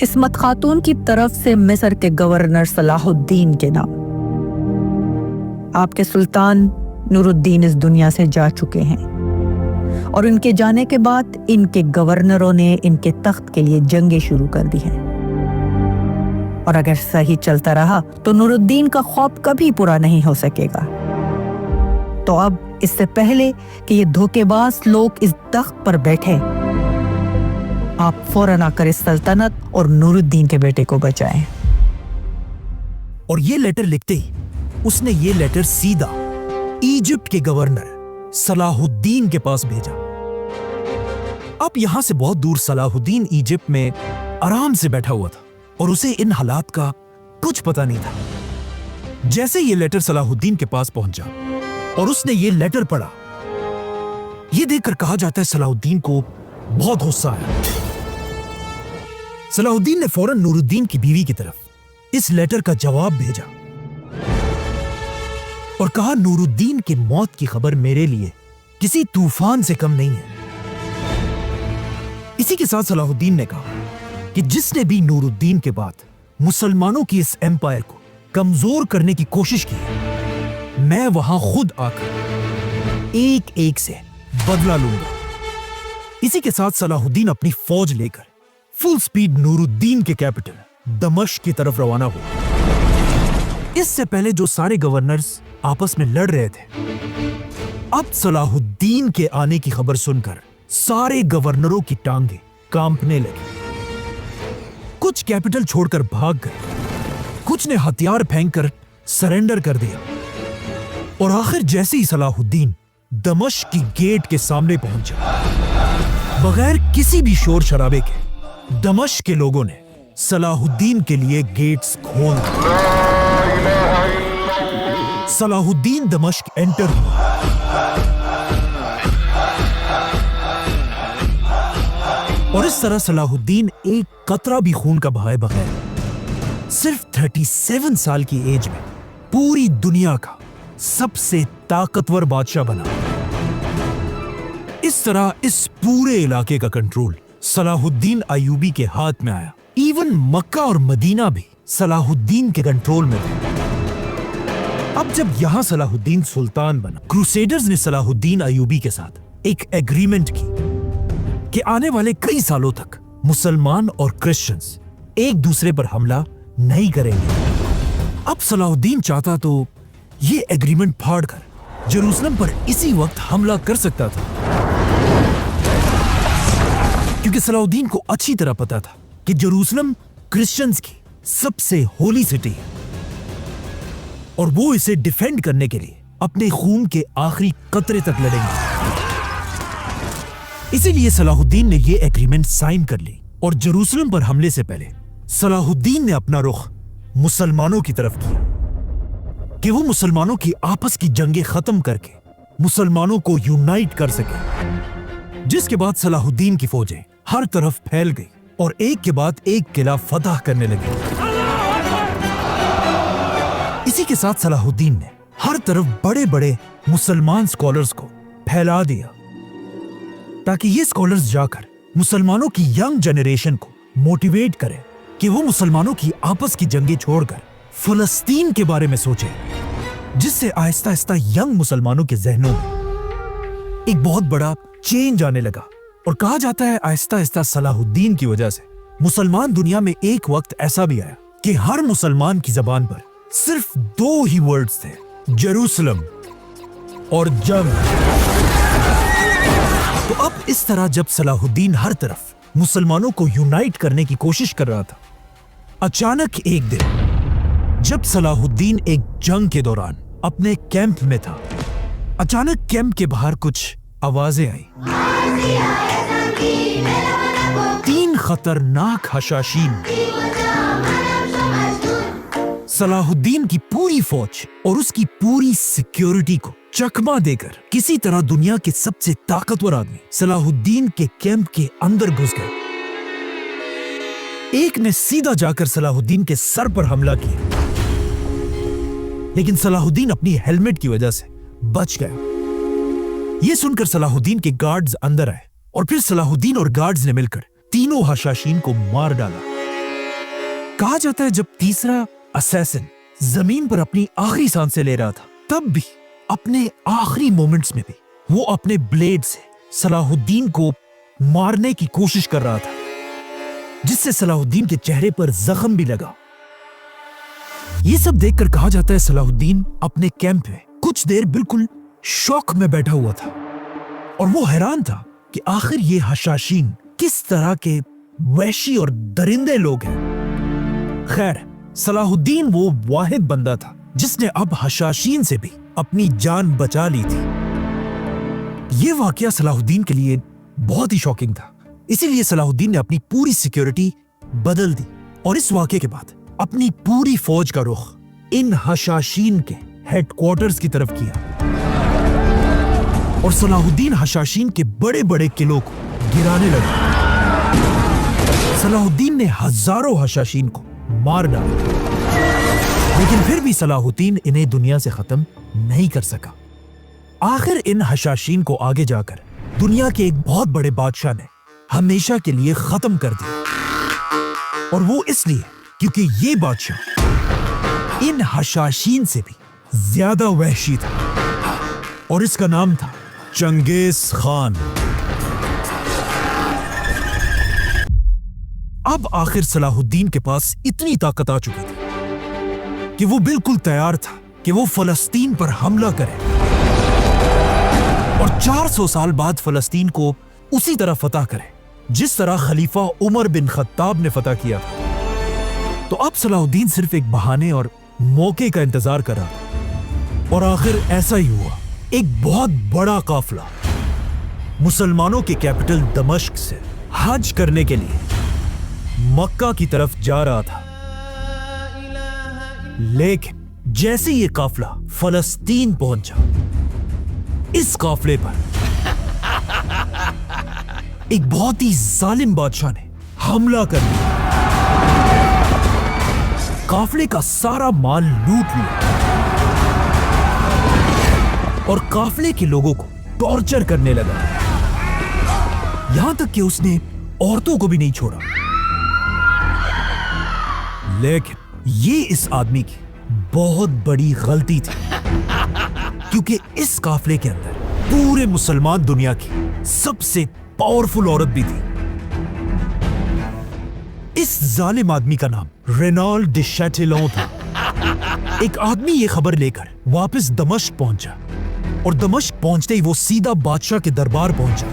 इस्मत खातून की तरफ से मिस्र के गवर्नर सलाहुद्दीन के नाम। आपके सुल्तान नूरुद्दीन इस दुनिया से जा चुके हैं और इनके जाने के बाद इनके गवर्नरों ने इनके तख्त के लिए जंगें शुरू कर दी हैं। और अगर सही चलता रहा तो नूरुद्दीन का ख्वाब कभी पूरा नहीं हो सकेगा। तो अब इससे पहले कि ये धोखेबाज लोग इस तख्त पर बैठे, आप फौरन आकर इस सल्तनत और नूरुद्दीन के बेटे को बचाएं। और ये लेटर लिखते ही उसने ये लेटर सीधा इजिप्ट के गवर्नर सलाहुद्दीन के पास भेजा। अब यहां से बहुत दूर सलाहुद्दीन इजिप्ट में आराम से बैठा हुआ था और उसे इन हालात का कुछ पता नहीं था। जैसे ये लेटर सलाहुद्दीन के पास पहुंचा और उसने ये लेटर पढ़ा, ये देखकर कहा जाता है सलाहुद्दीन को बहुत गुस्सा आया। सलाहुद्दीन ने फौरन नूरुद्दीन की बीवी की तरफ इस लेटर का जवाब भेजा और कहा, नूरुद्दीन की मौत की खबर मेरे लिए किसी तूफान से कम नहीं है। इसी के साथ सलाहुद्दीन ने कहा कि जिसने भी नूरुद्दीन के बाद मुसलमानों की इस एम्पायर को कमजोर करने की कोशिश की, मैं वहां खुद आकर एक एक से बदला लूंगा। इसी के साथ सलाहुद्दीन अपनी फौज लेकर फुल स्पीड नूरुद्दीन के कैपिटल दमश्क की तरफ रवाना हुआ। इससे पहले जो सारे गवर्नर्स आपस में लड़ रहे थे, अब सलाहुद्दीन के आने की खबर सुनकर सारे गवर्नरों की टांगें कांपने लगी। कुछ कैपिटल छोड़कर भाग गए, कुछ ने हथियार फेंककर सरेंडर कर दिया और आखिर जैसे ही सलाहुद्दीन दमश्क की गेट के सामने पहुंचा, बगैर किसी भी शोर शराबे के दमश्क के लोगों ने सलाहुद्दीन के लिए गेट्स खोल दिए। सलाहुद्दीन दमश्क एंटर हुआ और इस तरह सलाहुद्दीन एक कतरा भी खून का बहाए बगैर सिर्फ 37 साल की एज में पूरी दुनिया का सबसे ताकतवर बादशाह बना। इस तरह इस पूरे इलाके का कंट्रोल सलाहुद्दीन अयूबी के हाथ में आया। इवन मक्का और मदीना भी सलाहुद्दीन के कंट्रोल में थे। अब जब यहां सलाहुद्दीन सुल्तान बना, क्रूसेडर्स ने सलाहुद्दीन अयूबी के साथ एक एग्रीमेंट की कि आने वाले कई सालों तक मुसलमान और क्रिश्चियंस एक दूसरे पर हमला नहीं करेंगे। अब सलाहुद्दीन चाहता तो ये एग्रीमेंट फाड़कर जेरूसलम पर इसी वक्त हमला कर सकता था, क्योंकि सलाहुद्दीन को अच्छी तरह पता था कि जेरूसलम क्रिश्चियंस की सबसे होली सिटी है और वो इसे डिफेंड करने के लिए अपने खून के आखिरी कतरे तक लड़ेंगे। इसीलिए सलाहुद्दीन ने ये एग्रीमेंट साइन कर ली और जेरूसलम पर हमले से पहले सलाहुद्दीन ने अपना रुख मुसलमानों की तरफ किया कि वो मुसलमानों की आपस की जंगें खत्म करके मुसलमानों को यूनाइट कर सके। जिसके बाद सलाहुद्दीन की फौजें हर तरफ फैल गई और एक के बाद एक किला फतह करने लगी। इसी के साथ सलाहुद्दीन ने हर तरफ बड़े बड़े मुसलमान स्कॉलर्स को फैला दिया ताकि ये स्कॉलर्स जाकर मुसलमानों की यंग जनरेशन को मोटिवेट करें कि वो मुसलमानों की आपस की जंगें छोड़कर फलस्तीन के बारे में सोचें, जिससे आहिस्ता आहिस्ता यंग मुसलमानों के जहनों में एक बहुत बड़ा चेंज आने लगा। और कहा जाता है आहिस्ता आहिस्ता सलाहुद्दीन की वजह से मुसलमान दुनिया में एक वक्त ऐसा भी आया कि हर मुसलमान की जबान पर सिर्फ 2 ही वर्ड्स थे, जेरूसलम और जंग। तो अब इस तरह जब सलाहुद्दीन हर तरफ मुसलमानों को यूनाइट करने की कोशिश कर रहा था, अचानक एक दिन जब सलाहुद्दीन एक जंग के दौरान अपने कैंप में था, अचानक कैंप के बाहर कुछ आवाजें आई। 3 खतरनाक हशाशीन सलाहुद्दीन की पूरी फौज और उसकी पूरी सिक्योरिटी को चकमा देकर किसी तरह दुनिया के सबसे ताकतवर आदमी सलाहुद्दीन के कैंप के अंदर घुस गए। एक ने सीधा जाकर सलाहुद्दीन के सर पर हमला किया, लेकिन सलाहुद्दीन अपनी हेलमेट की वजह से बच गया। यह सुनकर सलाहुद्दीन के गार्ड्स अंदर आए और फिर सलाहुद्दीन और गार्ड्स ने मिलकर तीनों हशाशीन को मार डाला। कहा जाता है जब तीसरा असैसिन जमीन पर अपनी आखिरी सांसें ले रहा था, तब भी अपने आखिरी मोमेंट्स में भी वो अपने ब्लेड से सलाहुद्दीन को मारने की कोशिश कर रहा था, जिससे सलाहुद्दीन के चेहरे पर जख्म भी लगा। ये सब देखकर कहा जाता है सलाहुद्दीन अपने कैंप में कुछ देर बिल्कुल शौक में बैठा हुआ था और वो हैरान था कि आखिर ये हशाशीन किस तरह के वहशी और दरिंदे लोग हैं। खैर, सलाहुद्दीन वो वाहिद बंदा था जिसने अब हशाशीन से भी अपनी जान बचा ली थी। ये वाकया सलाहुद्दीन के लिए बहुत ही शॉकिंग था, इसीलिए सलाहुद्दीन ने अपनी पूरी सिक्योरिटी बदल दी और इस वाकये के बाद अपनी पूरी फौज का रुख इन हशाशीन के हेडक्वार्टर्स की तरफ किया और सलाहुद्दीन हशाशीन के बड़े बड़े किलों को गिराने लगा। सलाहुद्दीन ने हजारों हशाशीन को मार डाला, लेकिन फिर भी सलाहुद्दीन इन्हें दुनिया से खत्म नहीं कर सका। आखिर इन हशाशीन को आगे जाकर दुनिया के एक बहुत बड़े बादशाह ने हमेशा के लिए खत्म कर दिया, और वो इसलिए क्योंकि ये बादशाह इन हशाशीन से भी ज्यादा वहशी था और इसका नाम था चंगेज खान। अब आखिर सलाहुद्दीन के पास इतनी ताकत आ चुकी थी कि वो बिल्कुल तैयार था कि वो फलस्तीन पर हमला करे और 400 साल बाद फलस्तीन को उसी तरह फतह करे जिस तरह खलीफा उमर बिन खत्ताब ने फतह किया था। तो अब सलाहुद्दीन सिर्फ एक बहाने और मौके का इंतजार कर रहा था और आखिर ऐसा ही हुआ। एक बहुत बड़ा काफिला मुसलमानों के कैपिटल दमिश्क से हज करने के लिए मक्का की तरफ जा रहा था, लेकिन जैसे ये काफिला फलस्तीन पहुंचा, इस काफिले पर एक बहुत ही जालिम बादशाह ने हमला कर दिया, काफिले का सारा माल लूट लिया और काफिले के लोगों को टॉर्चर करने लगा, यहां तक कि उसने औरतों को भी नहीं छोड़ा। लेकिन ये इस आदमी की बहुत बड़ी गलती थी, क्योंकि इस काफिले के अंदर पूरे मुसलमान दुनिया की सबसे पावरफुल औरत भी थी। इस जालिम आदमी का नाम रेनॉल्ड डे शैटेलॉन था। एक आदमी ये खबर लेकर वापस दमिश्क पहुंचा और दमिश्क पहुंचते ही वो सीधा बादशाह के दरबार पहुंचा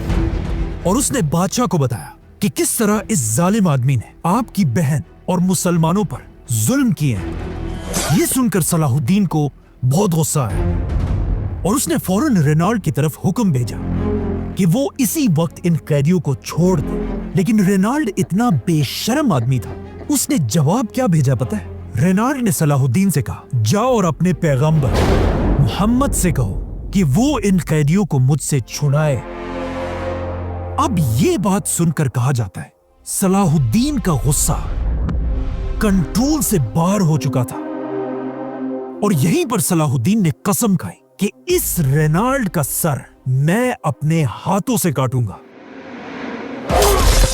और उसने बादशाह को बताया कि किस तरह इस जालिम आदमी ने आपकी बहन और मुसलमानों पर जुल्म किए हैं। ये सुनकर सलाहुद्दीन को बहुत गुस्सा आया और उसने फौरन रेनॉल्ड की तरफ हुक्म भेजा कि वो इसी वक्त इन कैदियों को छोड़ दे। लेकिन रेनॉल्ड इतना बेशर्म आदमी था, उसने जवाब क्या भेजा पता है? रेनॉल्ड ने सलाहुद्दीन से कहा, जाओ और अपने पैगंबर मोहम्मद से कहो कि वो इन कैदियों को मुझसे छुड़ाए। अब ये बात सुनकर कहा जाता है सलाहुद्दीन का गुस्सा कंट्रोल से बाहर हो चुका था और यहीं पर सलाहुद्दीन ने कसम खाई कि इस रेनाल्ड का सर मैं अपने हाथों से काटूंगा।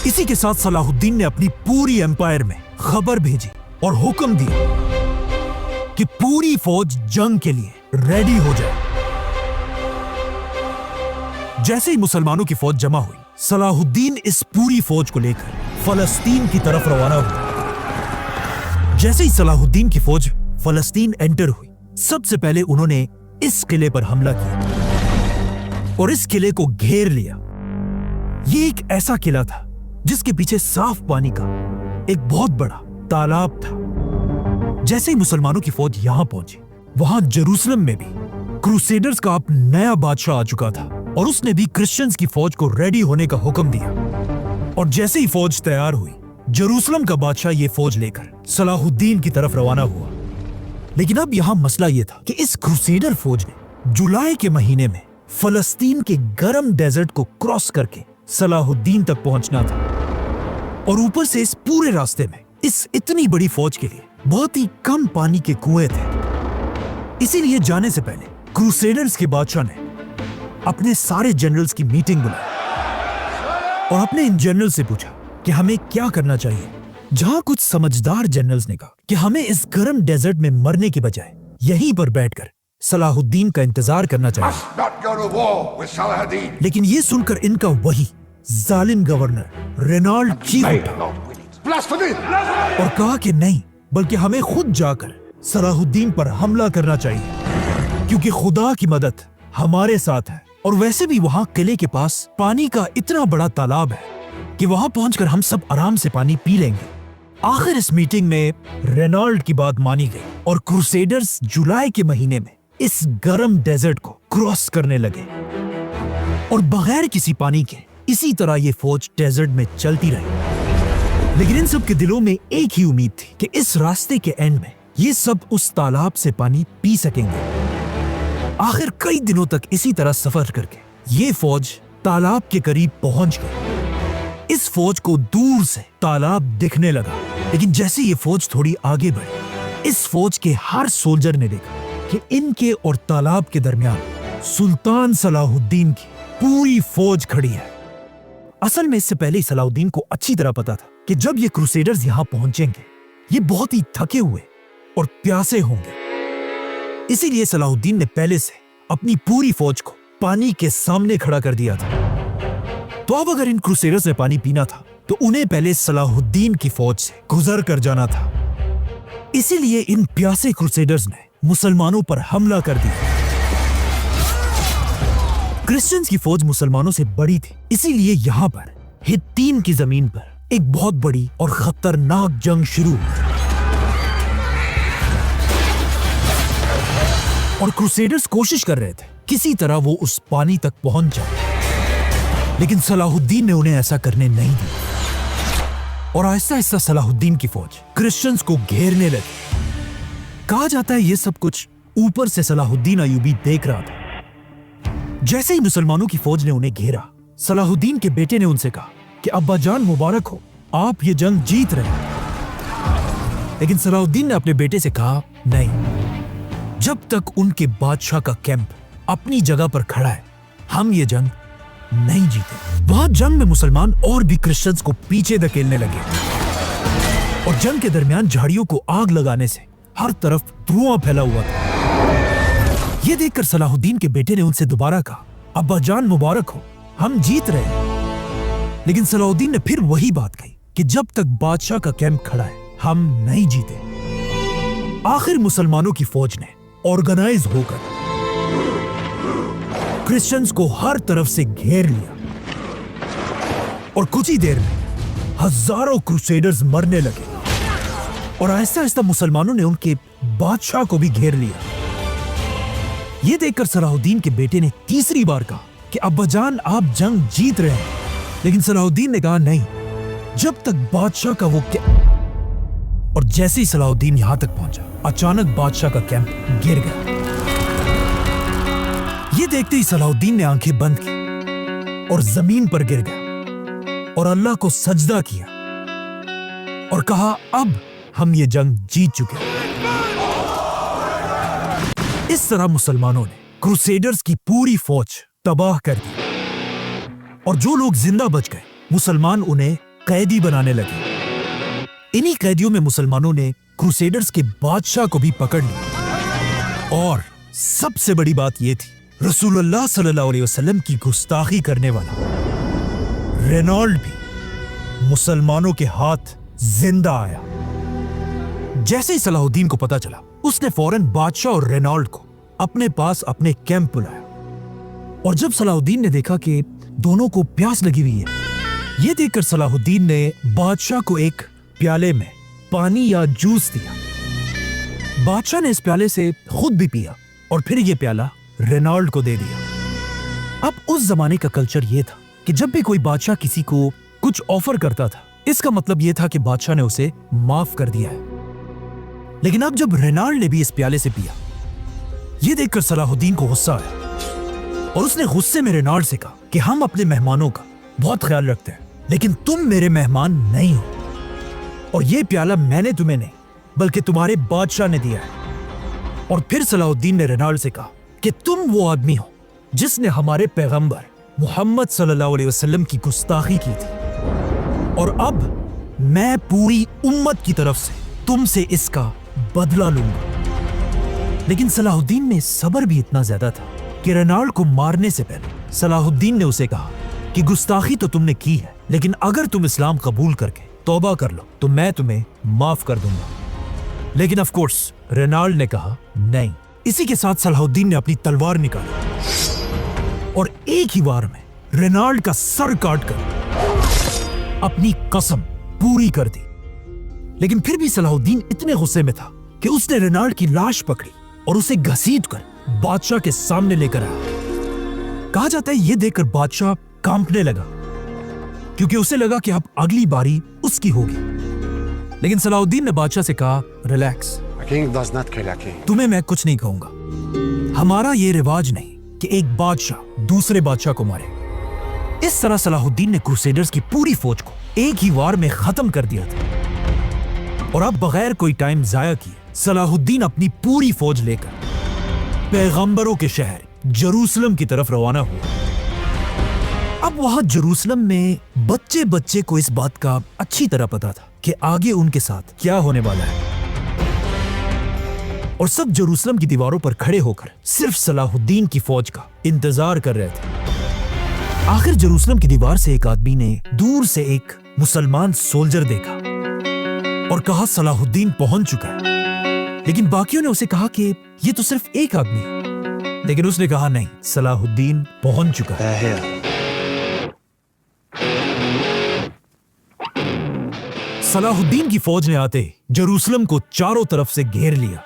इसी के साथ सलाहुद्दीन ने अपनी पूरी एम्पायर में खबर भेजी और हुक्म दिया कि पूरी फौज जंग के लिए रेडी हो जाए। जैसे ही मुसलमानों की फौज जमा हुई, सलाहुद्दीन इस पूरी फौज को लेकर फलस्तीन की तरफ रवाना हुआ। जैसे ही सलाहुद्दीन की फौज फलस्तीन एंटर हुई, सबसे पहले उन्होंने इस किले पर हमला किया और इस किले को घेर लिया। ये एक ऐसा किला था जिसके पीछे साफ पानी का एक बहुत बड़ा तालाब था। जैसे ही मुसलमानों की फौज यहां पहुंची, वहां जेरूसलम में भी क्रूसेडर्स का अब नया बादशाह आ चुका था और उसने भी क्रिश्चियंस की फौज को रेडी होने का हुक्म दिया। और जैसे ही फौज तैयार हुई, जेरूसलम का बादशाह ये फौज लेकर सलाहुद्दीन की तरफ रवाना हुआ। लेकिन अब यहां मसला यह था कि इस क्रूसेडर फौज ने जुलाई के महीने में फलस्तीन के गर्म डेजर्ट को क्रॉस करके सलाहुद्दीन तक पहुंचना था और ऊपर से इस पूरे रास्ते में इस इतनी बड़ी फौज के लिए बहुत ही कम पानी के कुएं थे। इसीलिए जाने से पहले क्रूसेडर्स के बादशाह ने अपने सारे जनरल्स की मीटिंग बुलाई और अपने इन जनरल से पूछा कि हमें क्या करना चाहिए। जहां कुछ समझदार जनरल्स ने कहा कि हमें इस गर्म डेजर्ट में मरने के बजाय यहीं पर बैठकर सलाहुद्दीन का इंतजार करना चाहिए। लेकिन ये सुनकर इनका वही जालिम गवर्नर रेनाल्ड चीख उठा और कहा कि नहीं, बल्कि हमें खुद जाकर सलाहुद्दीन पर हमला करना चाहिए, क्योंकि खुदा की मदद हमारे साथ है। और वैसे भी वहां किले के पास पानी का इतना बड़ा तालाब है कि वहां पहुंचकर हम सब आराम से पानी पी लेंगे। आखिर इस मीटिंग में रेनाल्ड की बात मानी गई और क्रूसेडर्स जुलाई के महीने में इस गर्म डेजर्ट को क्रॉस करने लगे और बगैर किसी पानी के इसी तरह ये फौज डेजर्ट में चलती रही। लेकिन इन सब के दिलों में एक ही उम्मीद थी कि इस रास्ते के एंड में ये सब उस तालाब से पानी पी सकेंगे। आखिर कई दिनों तक इसी तरह सफर करके ये फौज तालाब के करीब पहुंच गई। इस फौज को दूर से तालाब दिखने लगा, लेकिन जैसे ये फौज थोड़ी आगे बढ़ी, इस फौज के हर सोल्जर ने देखा कि इनके और तालाब के दरमियान सुल्तान सलाहुद्दीन की पूरी फौज खड़ी है। असल में इससे पहले ही सलाहुद्दीन को अच्छी तरह पता था कि जब ये क्रूसेडर्स यहां पहुंचेंगे, ये बहुत ही थके हुए और प्यासे होंगे। इसीलिए सलाहुद्दीन ने पहले से अपनी पूरी फौज को पानी के सामने खड़ा कर दिया था। तो अब अगर इन क्रूसेडर्स ने पानी पीना था तो उन्हें पहले सलाहुद्दीन की फौज से गुजर कर जाना था। इसीलिए इन प्यासे क्रूसेडर्स ने मुसलमानों पर हमला कर दिया। क्रिश्चियंस की फौज मुसलमानों से बड़ी थी, इसीलिए यहां पर हित्तीन की जमीन पर एक बहुत बड़ी और खतरनाक जंग शुरू हुई और क्रूसेडर्स कोशिश कर रहे थे किसी तरह वो उस पानी तक पहुंच जाए, लेकिन सलाहुद्दीन ने उन्हें ऐसा करने नहीं दिया और आहिस्ता आहिस्ता सलाहुद्दीन की फौज क्रिश्चियंस को घेरने लगी। कहा जाता है ये सब कुछ ऊपर से सलाहुद्दीन अयूबी देख रहा था। जैसे ही मुसलमानों की फौज ने उन्हें घेरा, सलाहुद्दीन के बेटे ने उनसे कहा कि अब्बा जान मुबारक हो, आप ये जंग जीत रहे हैं। लेकिन सलाहुद्दीन ने अपने बेटे से कहा नहीं, जब तक उनके बादशाह का कैंप अपनी जगह पर खड़ा है, हम ये जंग नहीं जीते। वहां जंग में मुसलमान और भी क्रिश्चियंस को पीछे धकेलने लगे और जंग के दरमियान झाड़ियों को आग लगाने से हर तरफ धुआं फैला हुआ था। यह देखकर सलाहुद्दीन के बेटे ने उनसे दोबारा कहा, अब्बा जान मुबारक हो, हम जीत रहे हैं। लेकिन सलाहुद्दीन ने फिर वही बात कही कि जब तक बादशाह का कैंप खड़ा है, हम नहीं जीते। आखिर मुसलमानों की फौज ने ऑर्गेनाइज होकर क्रिश्चियंस को हर तरफ से घेर लिया और कुछ ही देर में हजारों क्रूसेडर्स मरने लगे और आहिस्ता आहिस्ता मुसलमानों ने उनके बादशाह को भी घेर लिया। यह देखकर सलाहुद्दीन के बेटे ने तीसरी बार कहा कि अब्बा जान आप जंग जीत रहे हैं। लेकिन सलाहुद्दीन ने कहा नहीं, जब तक बादशाह का वो और जैसे ही सलाहुद्दीन यहां तक पहुंचा, अचानक बादशाह का कैंप गिर गया। यह देखते ही सलाहुद्दीन ने आंखें बंद की और जमीन पर गिर गया और अल्लाह को सजदा किया और कहा, अब हम ये जंग जीत चुके हैं। इस तरह मुसलमानों ने क्रूसेडर्स की पूरी फौज तबाह कर दी और जो लोग जिंदा बच गए मुसलमान उन्हें कैदी बनाने लगे। इन्हीं कैदियों में मुसलमानों ने क्रूसेडर्स के बादशाह को भी पकड़ लिया और सबसे बड़ी बात यह थी, रसूलुल्लाह सल्लल्लाहु अलैहि वसल्लम की गुस्ताखी करने वाला रेनॉल्ड भी मुसलमानों के हाथ जिंदा आया। जैसे ही सलाहुद्दीन को पता चला, उसने फौरन बादशाह और रेनॉल्ड को अपने पास अपने कैंप बुलाया और जब सलाहुद्दीन ने देखा कि दोनों को प्यास लगी हुई है, यह देखकर सलाहुद्दीन ने बादशाह को एक प्याले में पानी या जूस दिया। बादशाह ने इस प्याले से खुद भी पिया और फिर यह प्याला रेनॉल्ड को दे दिया। अब उस जमाने का कल्चर यह था कि जब भी कोई बादशाह किसी को कुछ ऑफर करता था, इसका मतलब यह था कि बादशाह ने उसे माफ कर दिया है। लेकिन अब जब रेनॉल्ड ने भी इस प्याले से पिया, यह देखकर सलाहुद्दीन को गुस्सा आया और उसने गुस्से में रेनॉल्ड से कहा कि हम अपने मेहमानों का बहुत ख्याल रखते हैं, लेकिन तुम मेरे मेहमान नहीं हो और यह प्याला मैंने तुम्हें नहीं बल्कि तुम्हारे बादशाह ने दिया है। और फिर सलाहुद्दीन ने रेनॉल्ड से कहा कि तुम वो आदमी हो जिसने हमारे पैगंबर मोहम्मद सल्लल्लाहु अलैहि वसल्लम की गुस्ताखी की थी और अब मैं पूरी उम्मत की तरफ से तुमसे इसका बदला लूंगा। लेकिन सलाहुद्दीन में सब्र भी इतना ज्यादा था कि रेनॉल्ड को मारने से पहले सलाहुद्दीन ने उसे कहा कि गुस्ताखी तो तुमने की है, लेकिन अगर तुम इस्लाम कबूल करके तौबा कर लो तो मैं तुम्हें माफ कर दूंगा। लेकिन ऑफ कोर्स रेनॉल्ड ने कहा नहीं। इसी के साथ सलाहुद्दीन ने अपनी तलवार निकाली और एक ही वार में रेनॉल्ड का सर काटकर अपनी कसम पूरी कर दी। लेकिन फिर भी सलाहुद्दीन इतने गुस्से में था कि उसने रेनॉल्ड की लाश पकड़ी और उसे घसीटकर बादशाह के सामने लेकर आया। कहा जाता है यह देखकर बादशाह कांपने लगा क्योंकि उसे लगा कि अब अगली बारी उसकी होगी। लेकिन सलाहुद्दीन ने बादशाह से कहा, रिलैक्स, तुम्हें मैं कुछ नहीं कहूंगा। हमारा ये रिवाज नहीं कि एक बादशाह दूसरे बादशाह को मारे। इस तरह सलाहुद्दीन ने क्रूसेडर्स की पूरी फौज को एक ही वार में खत्म कर दिया था और अब बगैर कोई टाइम जाया किए सलाहुद्दीन अपनी पूरी फौज लेकर पैगंबरों के शहर जेरूसलम की तरफ रवाना हुआ। अब वहां जेरूसलम में बच्चे बच्चे को इस बात का अच्छी तरह पता था कि आगे उनके साथ क्या होने वाला है और सब जेरूसलम की दीवारों पर खड़े होकर सिर्फ सलाहुद्दीन की फौज का इंतजार कर रहे थे। आखिर जेरूसलम की दीवार से एक आदमी ने दूर से एक मुसलमान सोल्जर देखा और कहा, सलाहुद्दीन पहुंच चुका है। लेकिन बाकियों ने उसे कहा कि ये तो सिर्फ एक आदमी है। लेकिन उसने कहा, नहीं, सलाहुद्दीन पहुंच चुका है। सलाहुद्दीन की फौज ने आते जेरूसलम को चारों तरफ से घेर लिया।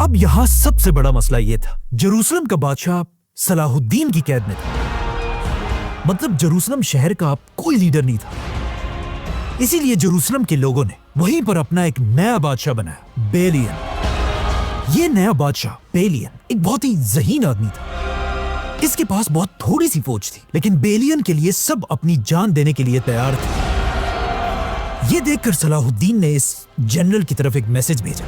अब यहां सबसे बड़ा मसला यह था, जेरूसलम का बादशाह सलाहुद्दीन की कैद में था। मतलब जेरूसलम शहर का अब कोई लीडर नहीं था। इसीलिए जेरूसलम के लोगों ने वहीं पर अपना एक नया बादशाह बनाया, बेलियन। यह नया बादशाह बेलियन एक बहुत ही ज़हीन आदमी था। इसके पास बहुत थोड़ी सी फौज थी, लेकिन बेलियन के लिए सब अपनी जान देने के लिए तैयार थे। यह देखकर सलाहुद्दीन ने इस जनरल की तरफ एक मैसेज भेजा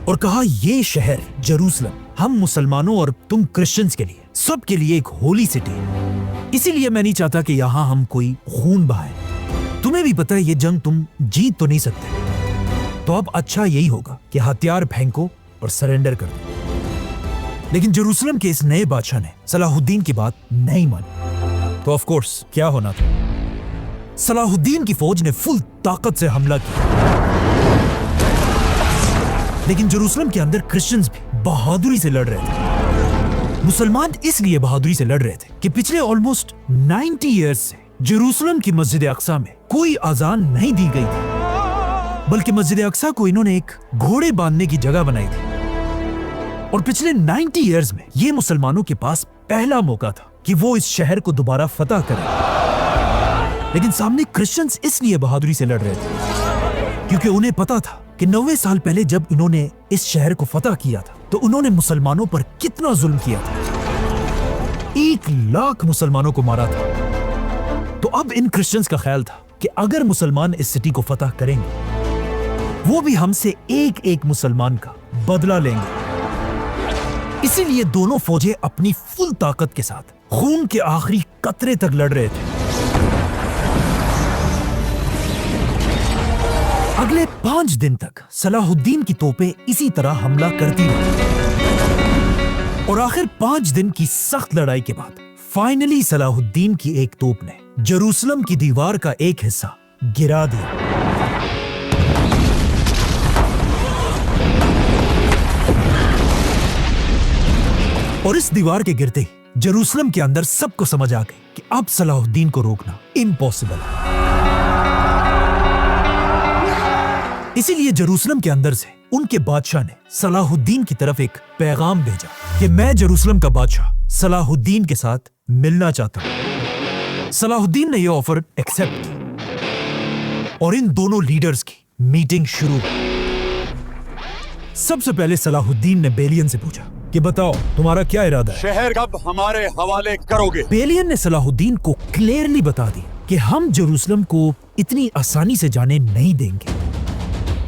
और कहा, यह शहर जेरूसलम हम मुसलमानों और तुम क्रिश्चियंस के लिए, सब के लिए एक होली सिटी है। इसीलिए मैं नहीं चाहता कि यहां हम कोई खून बहाए। तुम्हें भी पता है ये जंग तुम जीत तो नहीं सकते, तो अब अच्छा यही होगा कि हथियार फेंको और सरेंडर कर दो। लेकिन जेरूसलम के इस नए बादशाह ने सलाहुद्दीन की बात नहीं मानी। तो ऑफ कोर्स क्या होना था, सलाहुद्दीन की फौज ने फुल ताकत से हमला किया। लेकिन जेरूसलम के अंदर क्रिश्चियंस भी बहादुरी से लड़ रहे थे। मुसलमान इसलिए बहादुरी से लड़ रहे थे कि पिछले ऑलमोस्ट 90 इयर्स से जेरूसलम की मस्जिद अक्सा में कोई अजान नहीं दी गई थी, बल्कि मस्जिद अक्सा को इन्होंने एक घोड़े बांधने की जगह बनाई थी। और पिछले 90 इयर्स में ये मुसलमानों के पास पहला मौका था कि वो इस शहर को दोबारा फतह करें। लेकिन सामने क्रिश्चियंस इसलिए बहादुरी से लड़ रहे थे क्योंकि उन्हें पता था कि 90 साल पहले जब इन्होंने इस शहर को फतह किया था तो उन्होंने मुसलमानों पर कितना जुल्म किया था। 1,00,000 मुसलमानों को मारा था। तो अब इन क्रिश्चियंस का ख्याल था कि अगर मुसलमान इस सिटी को फतह करेंगे, वो भी हमसे एक एक मुसलमान का बदला लेंगे। इसीलिए दोनों फौजें अपनी फुल ताकत के साथ खून के आखिरी कतरे तक लड़ रहे थे। अगले 5 दिन तक सलाहुद्दीन की तोपें इसी तरह हमला करती रहीं और आखिर 5 दिन की सख्त लड़ाई के बाद फाइनली सलाहुद्दीन की एक तोप ने जेरूसलम की दीवार का एक हिस्सा गिरा दिया। और इस दीवार के गिरते ही जेरूसलम के अंदर सबको समझ आ गई कि अब सलाहुद्दीन को रोकना इम्पॉसिबल है। इसीलिए जेरूसलम के अंदर से उनके बादशाह ने सलाहुद्दीन की तरफ एक पैगाम भेजा कि मैं जेरूसलम का बादशाह सलाहुद्दीन के साथ मिलना चाहता हूं। सलाहुद्दीन ने यह ऑफर एक्सेप्ट की और इन दोनों लीडर्स की मीटिंग शुरू हुई। सबसे पहले सलाहुद्दीन ने बेलियन से पूछा कि बताओ तुम्हारा क्या इरादा है? शहर कब हमारे हवाले करोगे? बेलियन ने सलाहुद्दीन को क्लियरली बता दिया कि हम जेरूसलम को इतनी आसानी से जाने नहीं देंगे,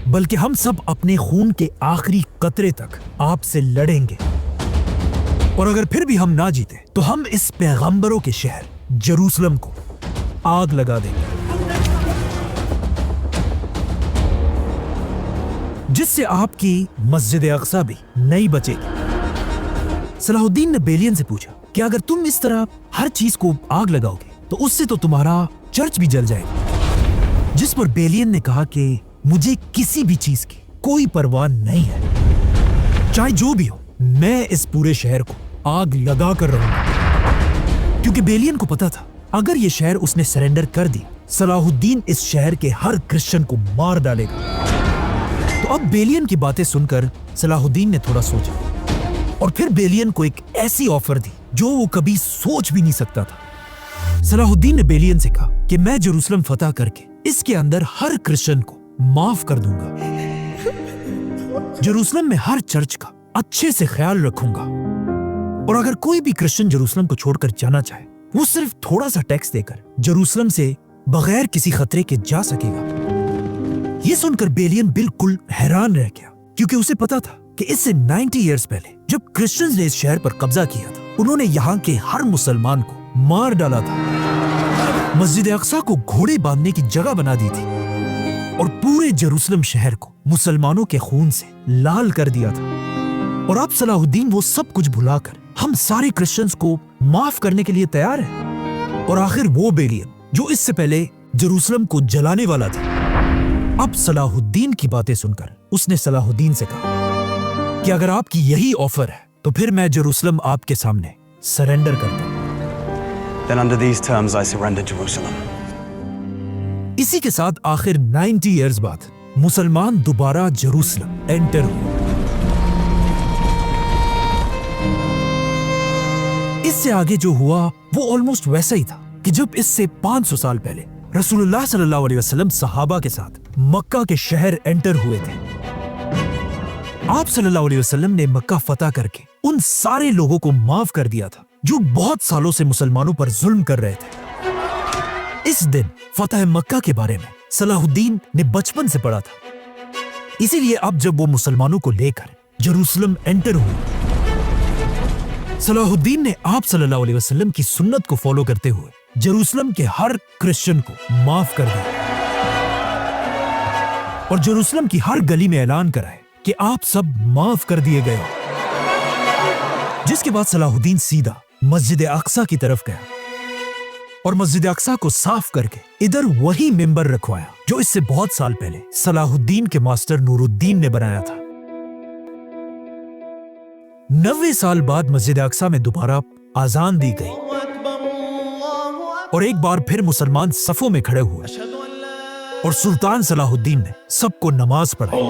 बल्कि हम सब अपने खून के आखिरी कतरे तक आपसे लड़ेंगे, और अगर फिर भी हम ना जीते तो हम इस पैगंबरों के शहर जेरूसलम को आग लगा देंगे, जिससे आपकी मस्जिद अक्सा भी नहीं बचेगी। सलाहुद्दीन ने बेलियन से पूछा कि अगर तुम इस तरह हर चीज को आग लगाओगे तो उससे तो तुम्हारा चर्च भी जल जाएगा। जिस पर बेलियन ने कहा कि मुझे किसी भी चीज की कोई परवाह नहीं है, चाहे जो भी हो, मैं इस पूरे शहर को आग लगा कर रहूंगा। क्योंकि बेलियन को पता था अगर ये शहर उसने सरेंडर कर दी, सलाहुद्दीन इस शहर के हर क्रिश्चियन को मार डालेगा। तो अब बेलियन की बातें सुनकर सलाहुद्दीन ने थोड़ा सोचा और फिर बेलियन को एक ऐसी ऑफर दी जो वो कभी सोच भी नहीं सकता था। सलाहुद्दीन ने बेलियन से कहा कि मैं जेरूसलम फतह करके इसके अंदर हर क्रिश्चियन को माफ कर दूंगा, जेरूसलम में हर चर्च का अच्छे से ख्याल रखूंगा, और अगर कोई भी क्रिश्चियन जेरूसलम को छोड़कर जाना चाहे, वो सिर्फ थोड़ा सा टैक्स देकर जेरूसलम से बगैर किसी खतरे के जा सकेगा। ये सुनकर बेलियन बिल्कुल हैरान रह गया, क्योंकि उसे पता था कि इससे 90 इयर्स पहले जब क्रिश्चियंस ने इस शहर पर कब्जा किया था, उन्होंने यहाँ के हर मुसलमान को मार डाला था, मस्जिद अक्सा को घोड़े बांधने की जगह बना दी थी और पूरे जेरूसलम शहर को मुसलमानों के खून से लाल कर दिया था। और अब सलाहुद्दीन वो सब कुछ भुलाकर हम सारे क्रिश्चियंस को माफ करने के लिए तैयार है। और आखिर वो बेलियन जो इससे पहले जेरूसलम को जलाने वाला था, अब सलाहुद्दीन की बातें सुनकर उसने सलाहुद्दीन से कहा कि अगर आपकी यही ऑफर है तो फिर मैं जेरूसलम आपके सामने सरेंडर करता हूं। Then under these terms I surrender Jerusalem. इसी के साथ आखिर 90 इयर्स बाद मुसलमान दोबारा जेरूसलम एंटर हुए। इससे आगे जो हुआ वो ऑलमोस्ट वैसा ही था कि जब इससे 500 साल पहले रसूलुल्लाह सल्लल्लाहु अलैहि वसल्लम सहाबा के साथ मक्का के शहर एंटर हुए थे। आप सल्लल्लाहु अलैहि वसल्लम ने मक्का फतह करके उन सारे लोगों को माफ कर दिया था जो बहुत सालों से मुसलमानों पर जुल्म कर रहे थे। इस दिन फतह मक्का के बारे में सलाहुद्दीन ने बचपन से पढ़ा था, इसीलिए अब जब वो मुसलमानों को लेकर जेरूसलम एंटर हुए, सलाहुद्दीन ने आप सल्लल्लाहु अलैहि वसल्लम की सुन्नत को फॉलो करते हुए जेरूसलम के हर क्रिश्चियन को माफ कर दिया और जेरूसलम की हर गली में ऐलान कराए कि आप सब माफ कर दिए गए हो। जिसके बाद सलाहुद्दीन सीधा मस्जिद अक्सा की तरफ गया और मस्जिद अक्सा को साफ करके इधर वही मिंबर रखवाया जो इससे बहुत साल पहले सलाहुद्दीन के मास्टर नूरुद्दीन ने बनाया था। 90 साल बाद मस्जिद अक्सा में दोबारा आजान दी गई और एक बार फिर मुसलमान सफों में खड़े हुए और सुल्तान सलाहुद्दीन ने सबको नमाज पढ़ाई।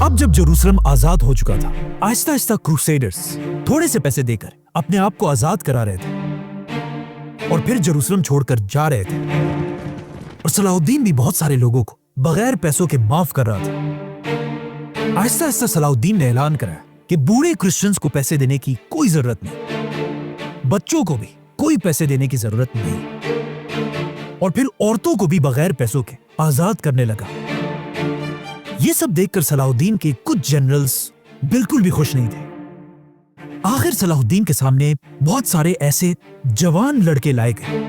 अब जब जेरूसलम आजाद हो चुका था, आहिस्ता आहिस्ता क्रूसेडर्स थोड़े से पैसे देकर अपने आप को आजाद करा रहे थे और फिर जेरूसलम छोड़कर जा रहे थे। और सलाहुद्दीन भी बहुत सारे लोगों को बगैर पैसों के माफ कर रहा था। आहिस्ता आहिस्ता सलाहुद्दीन ने ऐलान कराया कि बूढ़े क्रिश्चियंस को पैसे देने की कोई जरूरत नहीं, बच्चों को भी कोई पैसे देने की जरूरत नहीं, और फिर औरतों को भी बगैर पैसों के आजाद करने लगा। ये सब देखकर सलाहुद्दीन के कुछ जनरल्स बिल्कुल भी खुश नहीं थे। आखिर सलाहुद्दीन के सामने बहुत सारे ऐसे जवान लड़के लाए गए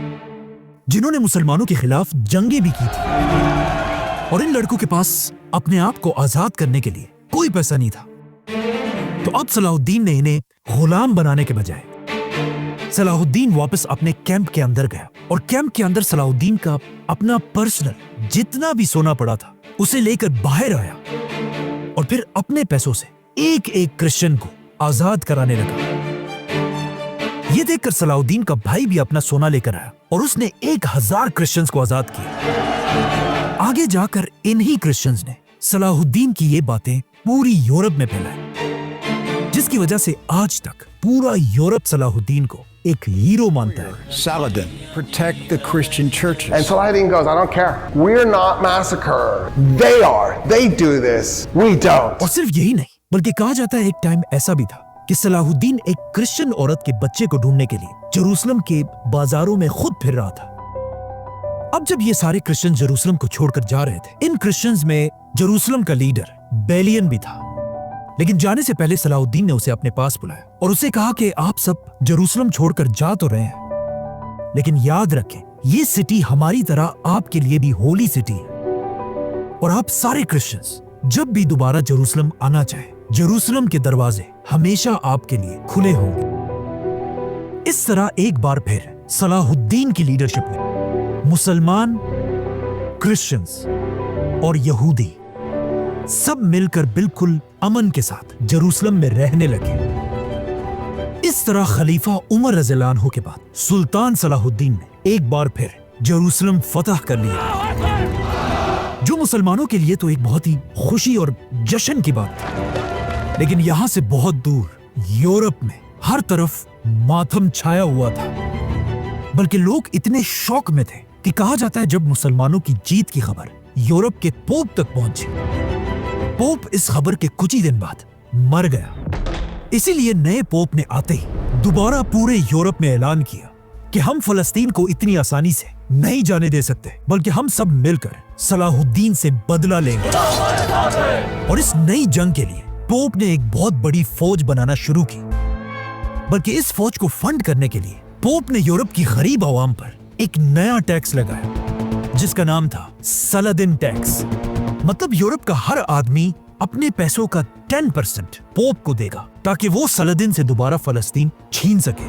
जिन्होंने मुसलमानों के खिलाफ जंगें भी की थी, और इन लड़कों के पास अपने आप को आजाद करने के लिए कोई पैसा नहीं था। तो अब सलाहुद्दीन ने इन्हें गुलाम बनाने के बजाय सलाहुद्दीन वापस अपने कैंप के अंदर गया, और कैंप के अंदर सलाहुद्दीन का अपना पर्सनल जितना भी सोना पड़ा था उसे लेकर बाहर आया, और फिर अपने पैसों से एक एक क्रिश्चियन को आजाद कराने लगा। ये देखकर सलाहुद्दीन का भाई भी अपना सोना लेकर आया, और उसने 1000 क्रिश्चियंस को आजाद किया। आगे जाकर इन्हीं क्रिश्चियंस ने सलाहुद्दीन की ये बातें पूरी यूरोप में फैलाई, जिसकी वजह से आज तक पूरा यूरोप सलाहुद्दीन को एक हीरो मानता है। Saladin, protect the Christian churches. And Saladin goes, I don't care. We're not massacred. They are. They do this. We don't. और सिर्फ यही नहीं, बल्कि कहा जाता है एक टाइम ऐसा भी था कि सलाहुद्दीन एक क्रिश्चियन औरत के बच्चे को ढूंढने के लिए जेरूसलम के बाजारों में खुद फिर रहा था। अब जब ये सारे क्रिश्चियन जेरूसलम को छोड़कर जा रहे थे, इन क्रिश्चियंस में जेरूसलम का लीडर बेलियन भी था। लेकिन जाने से पहले सलाहुद्दीन ने उसे अपने पास बुलाया और उसे कहा कि आप सब जेरूसलम छोड़कर जा तो रहे हैं, लेकिन याद रखें ये सिटी हमारी तरह आपके लिए भी होली सिटी है, और आप सारे क्रिश्चियंस जब भी दोबारा जेरूसलम आना चाहे, जेरूसलम के दरवाजे हमेशा आपके लिए खुले होंगे। इस तरह एक बार फिर सलाहुद्दीन की लीडरशिप में मुसलमान, क्रिश्चियंस और यहूदी सब मिलकर बिल्कुल अमन के साथ जेरूसलम में रहने लगे। इस तरह खलीफा उमर रज़ियल्लाहु अन्हु के बाद सुल्तान सलाहुद्दीन ने एक बार फिर जेरूसलम फतह कर लिया, जो मुसलमानों के लिए तो एक बहुत ही खुशी और जश्न की बात थी। लेकिन यहां से बहुत दूर यूरोप में हर तरफ मातम छाया हुआ था, बल्कि लोग इतने शौक में थे कि कहा जाता है जब मुसलमानों की जीत की खबर यूरोप के पोप तक पहुंची, पोप इस खबर के कुछ ही दिन बाद मर गया। इसीलिए नए पोप ने आते ही दोबारा पूरे यूरोप में ऐलान किया कि हम फलस्तीन को इतनी आसानी से नहीं जाने दे सकते, बल्कि हम सब मिलकर सलाहुद्दीन से बदला लेंगे। और इस नई जंग के लिए पोप ने एक बहुत बड़ी फौज बनाना शुरू की, बल्कि इस फौज को फंड करने के लिए पोप ने यूरोप की गरीब आवाम पर एक नया टैक्स लगाया, जिसका नाम था सलादिन टैक्स। मतलब यूरोप का हर आदमी अपने पैसों का 10% पोप को देगा, ताकि वो सलादिन से दोबारा फलस्तीन छीन सके।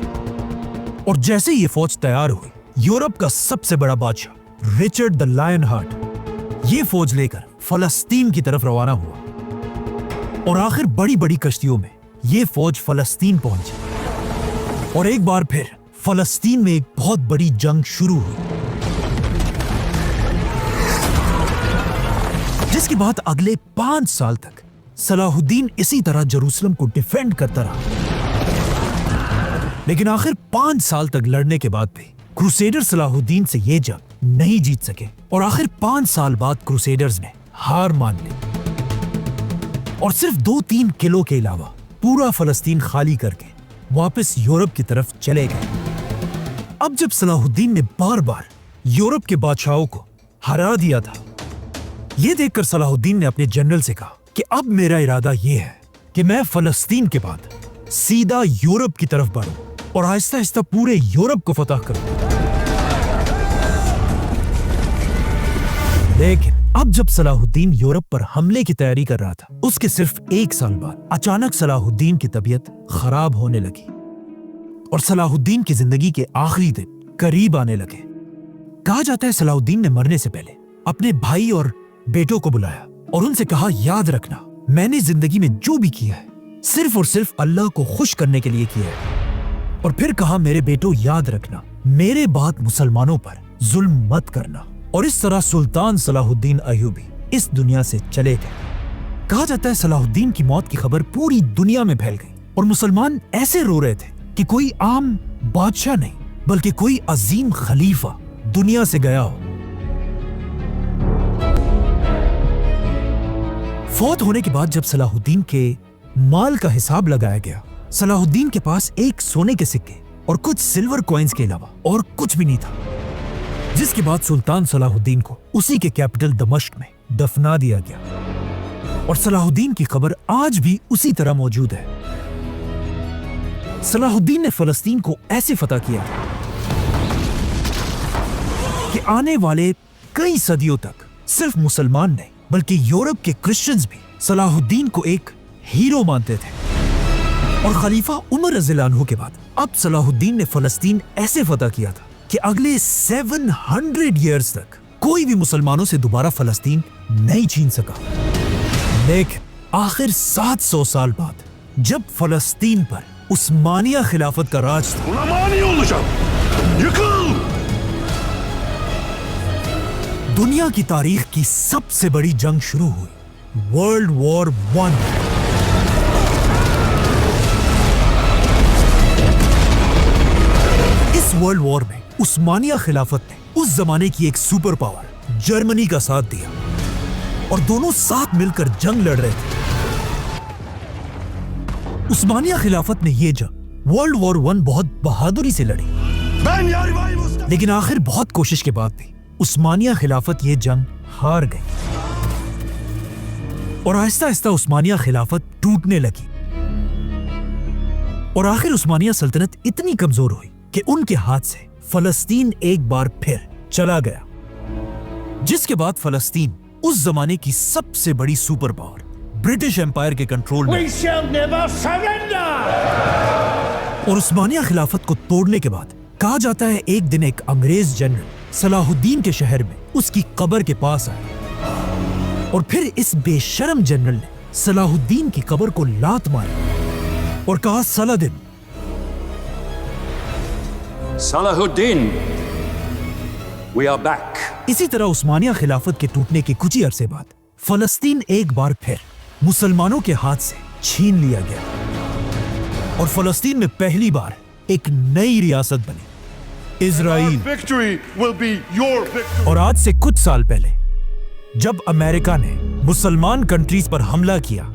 और जैसे ये फौज तैयार हुई, यूरोप का सबसे बड़ा बादशाह रिचर्ड द लायन हार्ट ये फौज लेकर फलस्तीन की तरफ रवाना हुआ, और आखिर बड़ी बड़ी कश्तियों में ये फौज फलस्तीन पहुंची, और एक बार फिर फलस्तीन में एक बहुत बड़ी जंग शुरू हुई, जिसके बाद अगले 5 साल तक सलाहुद्दीन इसी तरह जेरूसलम को डिफेंड करता रहा। लेकिन आखिर 5 साल तक लड़ने के बाद भी क्रूसेडर सलाहुद्दीन से ये जंग नहीं जीत सके, और आखिर 5 साल बाद क्रूसेडर्स ने हार मान ली और सिर्फ 2-3 किलो के अलावा पूरा फलस्तीन खाली करके वापस यूरोप की तरफ चले गए। अब जब सलाहुद्दीन ने बार बार यूरोप के बादशाहों को हरा दिया था, ये देखकर सलाहुद्दीन ने अपने जनरल से कहा कि अब मेरा इरादा ये है कि मैं फलस्तीन के बाद सीधा यूरोप की तरफ बढ़ूं और आहिस्ता आहिस्ता पूरे यूरोप को फतह करूं। लेकिन अब जब सलाहुद्दीन यूरोप पर हमले की तैयारी कर रहा था, उसके सिर्फ 1 साल बाद अचानक सलाहुद्दीन की तबीयत खराब होने लगी और सलाहुद्दीन की जिंदगी के आखिरी दिन करीब आने लगे। कहा जाता है सलाहुद्दीन ने मरने से पहले अपने भाई और बेटों को बुलाया और उनसे कहा, याद रखना मैंने जिंदगी में जो भी किया है सिर्फ और सिर्फ अल्लाह को खुश करने के लिए किया है। और फिर कहा, मेरे बेटों याद रखना मेरे बाद मुसलमानों पर जुल्म मत करना। और इस तरह सुल्तान सलाहुद्दीन अय्यूबी इस दुनिया से चले गए। कहा जाता है सलाहुद्दीन की मौत की खबर पूरी दुनिया में फैल गई और मुसलमान ऐसे रो रहे थे कि कोई आम बादशाह नहीं बल्कि कोई अजीम खलीफा दुनिया से गया हो। फौत होने के बाद जब सलाहुद्दीन के माल का हिसाब लगाया गया, सलाहुद्दीन के पास एक सोने के सिक्के और कुछ सिल्वर कॉइन्स के अलावा और कुछ भी नहीं था। जिसके बाद सुल्तान सलाहुद्दीन को उसी के कैपिटल दमिश्क में दफना दिया गया और सलाहुद्दीन की कब्र आज भी उसी तरह मौजूद है। सलाहुद्दीन ने फलस्तीन को ऐसे फतह किया कि आने वाले कई सदियों तक सिर्फ मुसलमान नहीं बल्कि यूरोप के क्रिश्चियंस भी सलाहुद्दीन को एक हीरो मानते थे। और खलीफा उमर रज़ियल्लाहु अन्हु के बाद अब सलाहुद्दीन ने फलस्तीन ऐसे फतह किया था कि अगले 700 ईयर्स तक कोई भी मुसलमानों से दोबारा फलस्तीन नहीं छीन सका। लेकिन आखिर 700 साल बाद जब फलस्तीन पर उस्मानिया खिलाफत का राज था, दुनिया की तारीख की सबसे बड़ी जंग शुरू हुई, वर्ल्ड वॉर 1। इस वर्ल्ड वॉर में उस्मानिया खिलाफत ने उस जमाने की एक सुपर पावर जर्मनी का साथ दिया और दोनों साथ मिलकर जंग लड़ रहे थे। उस्मानिया खिलाफत ने यह जंग वर्ल्ड वॉर 1 बहुत बहादुरी से लड़ी, लेकिन आखिर बहुत कोशिश के बाद भी उस्मानिया खिलाफत ये जंग हार गई और आहिस्ता आहिस्ता उस्मानिया खिलाफत टूटने लगी और आखिर उस्मानिया सल्तनत इतनी कमजोर हुई कि उनके हाथ से फलस्तीन एक बार फिर चला गया, जिसके बाद फलस्तीन उस जमाने की सबसे बड़ी सुपर पावर ब्रिटिश एम्पायर के कंट्रोल में और उस्मानिया खिलाफत को तोड़ने के बाद कहा जाता है एक दिन एक अंग्रेज जनरल सलाहुद्दीन के शहर में उसकी कब्र के पास आया और फिर इस बेशरम जनरल ने सलाहुद्दीन की कब्र को लात मारी और कहा, सलाहुद्दीन, we are back. इसी तरह उस्मानिया खिलाफत के टूटने के कुछ ही अरसे बाद फलस्तीन एक बार फिर मुसलमानों के हाथ से छीन लिया गया और फलस्तीन में पहली बार एक नई रियासत बनी, इजराइल। और आज से कुछ साल पहले जब अमेरिका ने मुसलमान कंट्रीज पर हमला किया,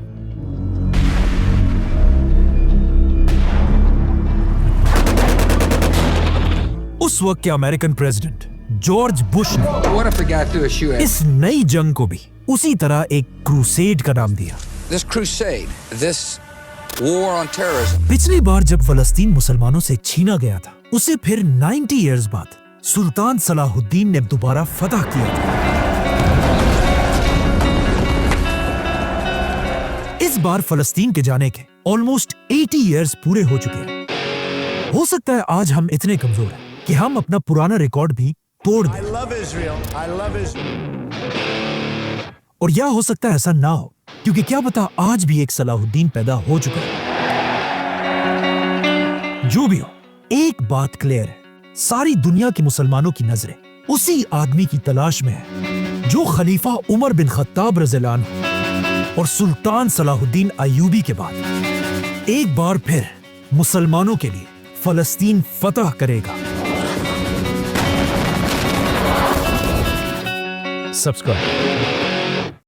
उस वक्त के अमेरिकन प्रेसिडेंट जॉर्ज बुश ने इस नई जंग को भी उसी तरह एक क्रूसेड का नाम दिया। पिछली बार जब फलस्तीन मुसलमानों से छीना गया था, उसे फिर 90 इयर्स बाद सुल्तान सलाहुद्दीन ने दोबारा फतह किया था। इस बार फलस्तीन के जाने के ऑलमोस्ट 80 इयर्स पूरे हो चुके हैं। हो सकता है आज हम इतने कमजोर हैं कि हम अपना पुराना रिकॉर्ड भी तोड़ दें। और या हो सकता है ऐसा ना हो, क्योंकि क्या पता आज भी एक सलाहुद्दीन पैदा हो चुका है। जो भी हो, एक बात क्लियर है, सारी दुनिया के मुसलमानों की नजरें उसी आदमी की तलाश में है जो खलीफा उमर बिन खत्ताब रज़ियल्लाहु अन्हु और सुल्तान सलाहुद्दीन अय्यूबी के बाद एक बार फिर मुसलमानों के लिए फलस्तीन फतह करेगा। सब्सक्राइब।